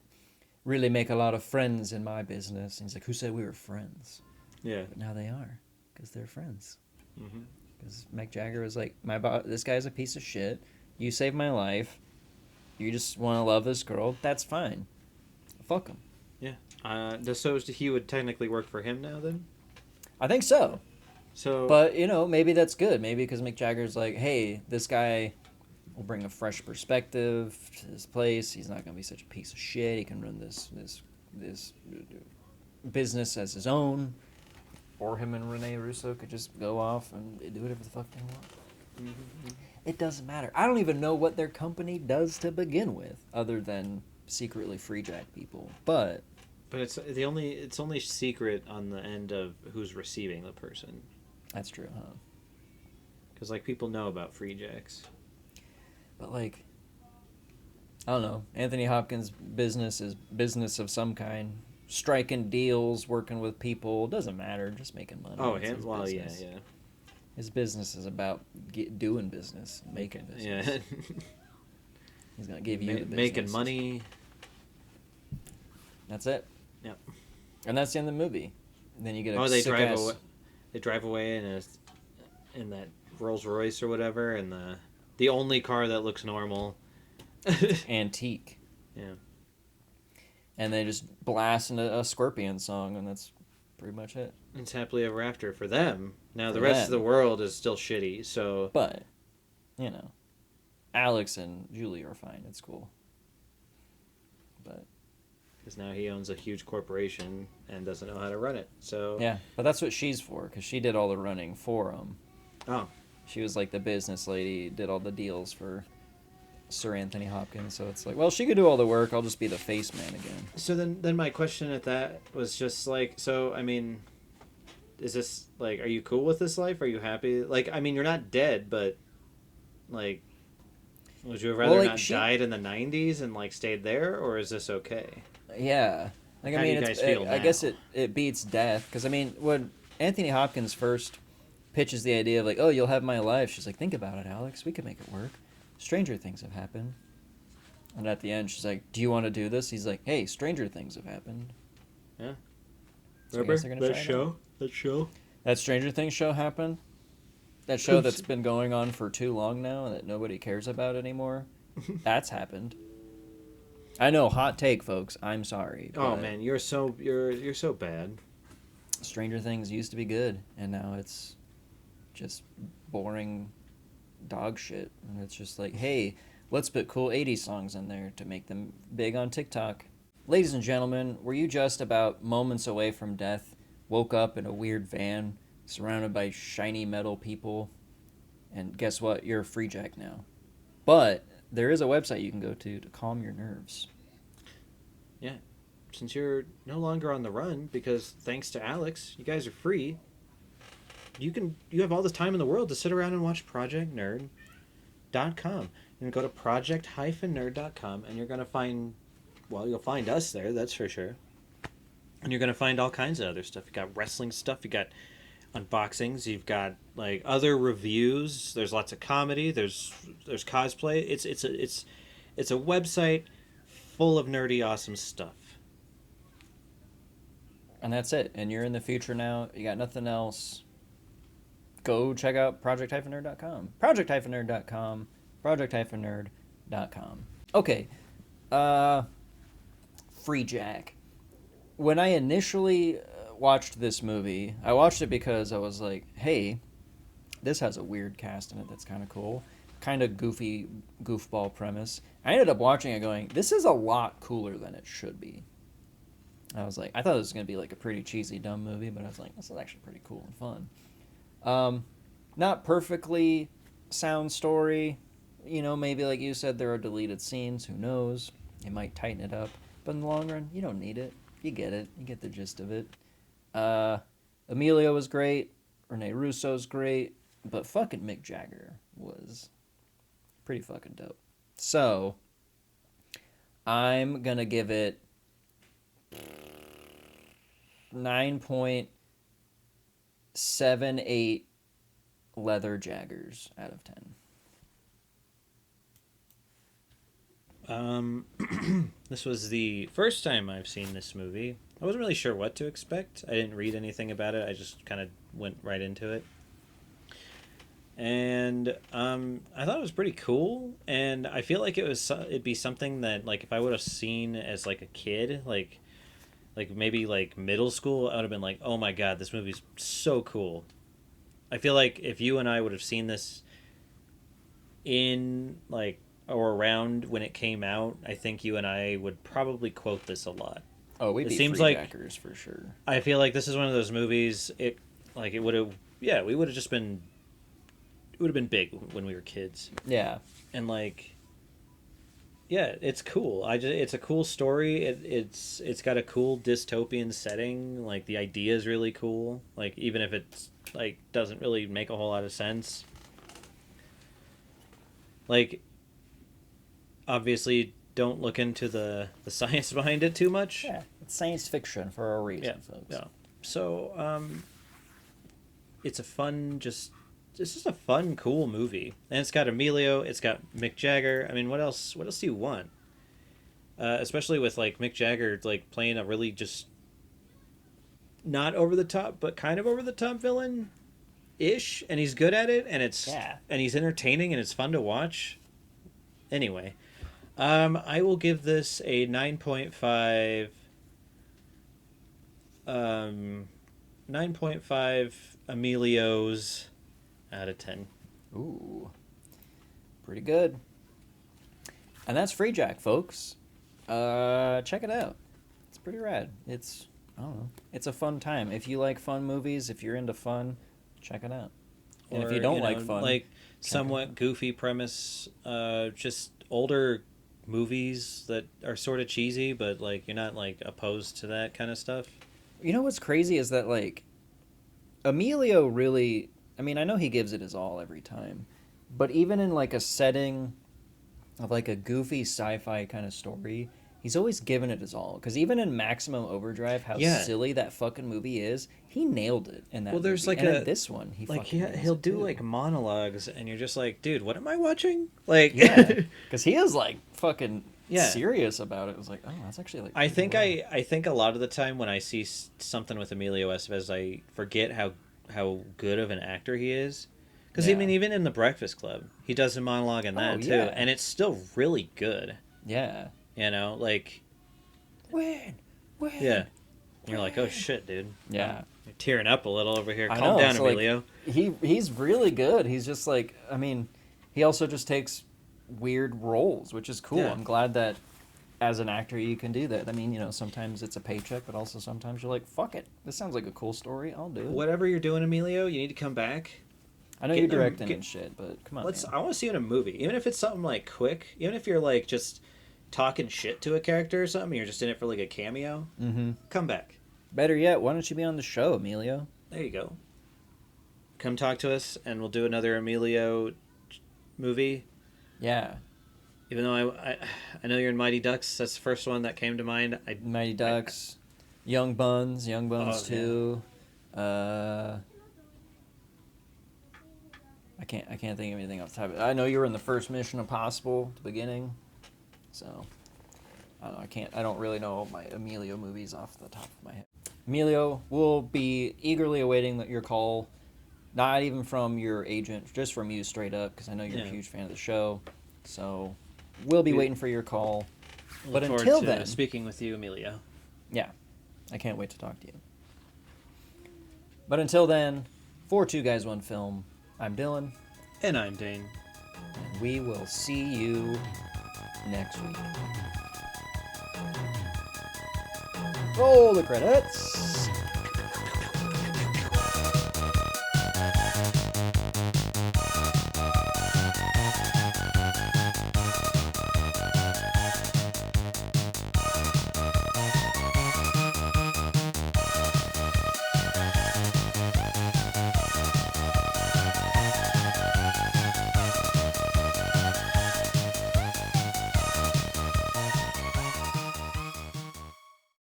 A: really make a lot of friends in my business. And he's like, who said we were friends?
B: Yeah.
A: But now they are, because they're friends.
B: Mm-hmm.
A: Because Mick Jagger was like, this guy's a piece of shit. You saved my life. You just want to love this girl. That's fine. Fuck him.
B: Yeah. So he would technically work for him now, then?
A: I think so.
B: So,
A: But, maybe that's good. Maybe because Mick Jagger's like, hey, this guy will bring a fresh perspective to this place. He's not going to be such a piece of shit. He can run this business as his own. Or him and Rene Russo could just go off and do whatever the fuck they want.
B: mm-hmm.
A: It doesn't matter. I don't even know what their company does to begin with, other than secretly Freejack people. But
B: it's only secret on the end of who's receiving the person.
A: that's true, huh?
B: Because people know about Freejacks.
A: But I don't know. Anthony Hopkins' business is business of some kind. Striking deals, working with people, doesn't matter. Just making money.
B: Oh,
A: It's
B: him?
A: his
B: Well,
A: business.
B: yeah.
A: His business is about doing business, making business.
B: Yeah.
A: He's gonna give you the business.
B: Making money.
A: That's it.
B: Yep.
A: And that's the end of the movie. And then you get a
B: They
A: sick
B: drive
A: ass...
B: away. They drive away in that Rolls Royce or whatever, and the only car that looks normal.
A: antique.
B: Yeah.
A: And they just blast into a Scorpion song, and that's pretty much it.
B: It's happily ever after for them. Now the
A: For
B: rest of
A: them.
B: the world is still shitty. So
A: But, Alex and Julie are fine. It's cool. But
B: because now he owns a huge corporation and doesn't know how to run it. So
A: yeah, but that's what she's for, because she did all the running for him.
B: Oh.
A: She was like the business lady, did all the deals for Sir Anthony Hopkins. So it's like, well, she could do all the work. I'll just be the face man again.
B: So then my question at that was just so I mean, is this are you cool with this life? Are you happy? You're not dead, but would you have rather not died in the 90s and stayed there, or is this okay?
A: Yeah.
B: How do you guys feel
A: I
B: now?
A: guess it beats death. Because, when Anthony Hopkins first pitches the idea of like, oh, you'll have my life. She's like, think about it, Alex. We could make it work. Stranger things have happened. And at the end, she's like, do you want to do this? He's like, hey, stranger things have happened.
B: Yeah.
A: So
B: Remember
A: that show?
B: That show?
A: That Stranger Things show happened? That show that's been going on for too long now and that nobody cares about anymore? That's happened. I know, hot take, folks. I'm sorry.
B: Oh man, you're so bad.
A: Stranger Things used to be good, and now it's just boring dog shit. And it's just like, hey, let's put cool 80s songs in there to make them big on TikTok. Ladies and gentlemen, were you just about moments away from death, woke up in a weird van, surrounded by shiny metal people, and guess what? You're a Freejack now. But there is a website you can go to calm your nerves.
B: Yeah. Since you're no longer on the run, because thanks to Alex, you guys are free. You have all the time in the world to sit around and watch projectnerd.com. And go to project-nerd.com and you're going to find, well, you'll find us there, that's for sure. And you're going to find all kinds of other stuff. You got wrestling stuff, you got unboxings, you've got like other reviews, there's lots of comedy, there's cosplay. It's a website full of nerdy awesome stuff.
A: And that's it. And you're in the future now. You got nothing else. Go check out project-nerd.com. Project-nerd.com. Project-nerd.com. Okay. Freejack. When I initially watched this movie, I watched it because I was like, hey, this has a weird cast in it that's kind of cool. Kind of goofy, goofball premise. I ended up watching it going, this is a lot cooler than it should be. I was like, I thought it was going to be like a pretty cheesy, dumb movie, but I was like, this is actually pretty cool and fun. Not perfectly sound story. You know, maybe like you said, there are deleted scenes. Who knows? It might tighten it up. But in the long run, you don't need it. You get it. You get the gist of it. Emilio was great. Rene Russo's great. But fucking Mick Jagger was pretty fucking dope. So, I'm going to give it 9.78 leather Jaggers out of 10.
B: This was the first time I've seen this movie. I wasn't really sure what to expect. I didn't read anything about it. I just kind of went right into it. And I thought it was pretty cool. And I feel like it'd be something that, like, if I would have seen as, like, a kid, like maybe, like, middle school, I would have been like, oh my god, this movie's so cool. I feel like if you and I would have seen this in, like, or around when it came out, I think you and I would probably quote this a lot.
A: Oh, we'd be Freejackers for sure.
B: I feel like this is one of those movies. It would have, yeah, we would have just been. It would have been big when we were kids.
A: Yeah,
B: and like, yeah, it's cool. It's a cool story. It's got a cool dystopian setting. Like the idea is really cool. Like even if it's like doesn't really make a whole lot of sense. Like, obviously, don't look into the science behind it too much.
A: Yeah, it's science fiction for a reason, folks.
B: Yeah. So, it's a fun, it's just a fun, cool movie, and it's got Emilio, it's got Mick Jagger. I mean, what else? What else do you want? Especially with like Mick Jagger, like playing a really just not over the top, but kind of over the top villain, ish, and he's good at it, and and he's entertaining, and it's fun to watch. Anyway. I will give this a 9.5. 9.5 Emilios out of 10.
A: Ooh, pretty good. And that's Freejack, folks. Check it out. It's pretty rad. It's, I don't know, it's a fun time. If you like fun movies, if you're into fun, check it out. And if you don't like fun,
B: like somewhat goofy premise, just older movies that are sort of cheesy, but like you're not like opposed to that kind of stuff.
A: You know what's crazy is that like Emilio really, I mean, I know he gives it his all every time, but even in like a setting of like a goofy sci-fi kind of story, he's always given it his all. Because even in Maximum Overdrive, how
B: Yeah.
A: silly that fucking movie is, he nailed it in that.
B: Well, there's
A: movie.
B: like
A: and
B: a
A: in this one, he
B: like
A: fucking nails
B: he'll
A: it,
B: do
A: too.
B: like monologues, and you're just like, dude, what am I watching? Like,
A: Yeah, because he is like fucking
B: Yeah.
A: serious about it. It was like, oh, that's actually like.
B: I think
A: pretty well.
B: I think a lot of the time when I see something with Emilio Estevez, I forget how good of an actor he is. Because I
A: Yeah.
B: mean, even in The Breakfast Club, he does a monologue in that too,
A: yeah.
B: and it's still really good.
A: Yeah.
B: You know, like
A: When?
B: yeah, you're like, oh shit, dude.
A: Yeah.
B: You're tearing up a little over here.
A: I
B: Calm
A: know,
B: down,
A: so, like,
B: Emilio.
A: he's really good. He's just like, I mean, he also just takes weird roles, which is cool.
B: Yeah.
A: I'm glad that as an actor you can do that. I mean, sometimes it's a paycheck, but also sometimes you're like, fuck it. This sounds like a cool story. I'll do it.
B: Whatever you're doing, Emilio, you need to come back.
A: I know
B: Get
A: you're
B: in a-
A: directing
B: get-
A: and shit, but come on.
B: Let's.
A: Man.
B: I want to see you in a movie, even if it's something like quick. Even if you're like just talking shit to a character or something, you're just in it for like a cameo.
A: Mm-hmm.
B: Come back.
A: Better yet, why don't you be on the show, Emilio?
B: There you go. Come talk to us, and we'll do another Emilio movie.
A: Yeah.
B: Even though I know you're in Mighty Ducks. That's the first one that came to mind.
A: Mighty Ducks, Young Buns
B: Oh,
A: 2. I can't think of anything off the top of it. I know you were in the first Mission Impossible at the beginning, so I don't know, I don't really know my Emilio movies off the top of my head. Emilio, we'll be eagerly awaiting your call, not even from your agent, just from you straight up, because I know you're a
B: Yeah.
A: huge fan of the show. So we'll be waiting for your call. But
B: Look forward
A: until
B: to
A: then,
B: speaking with you, Emilio.
A: yeah, I can't wait to talk to you. But until then, for Two Guys One Film, I'm Dylan,
B: And I'm Dane.
A: and we will see you next week. Roll the credits.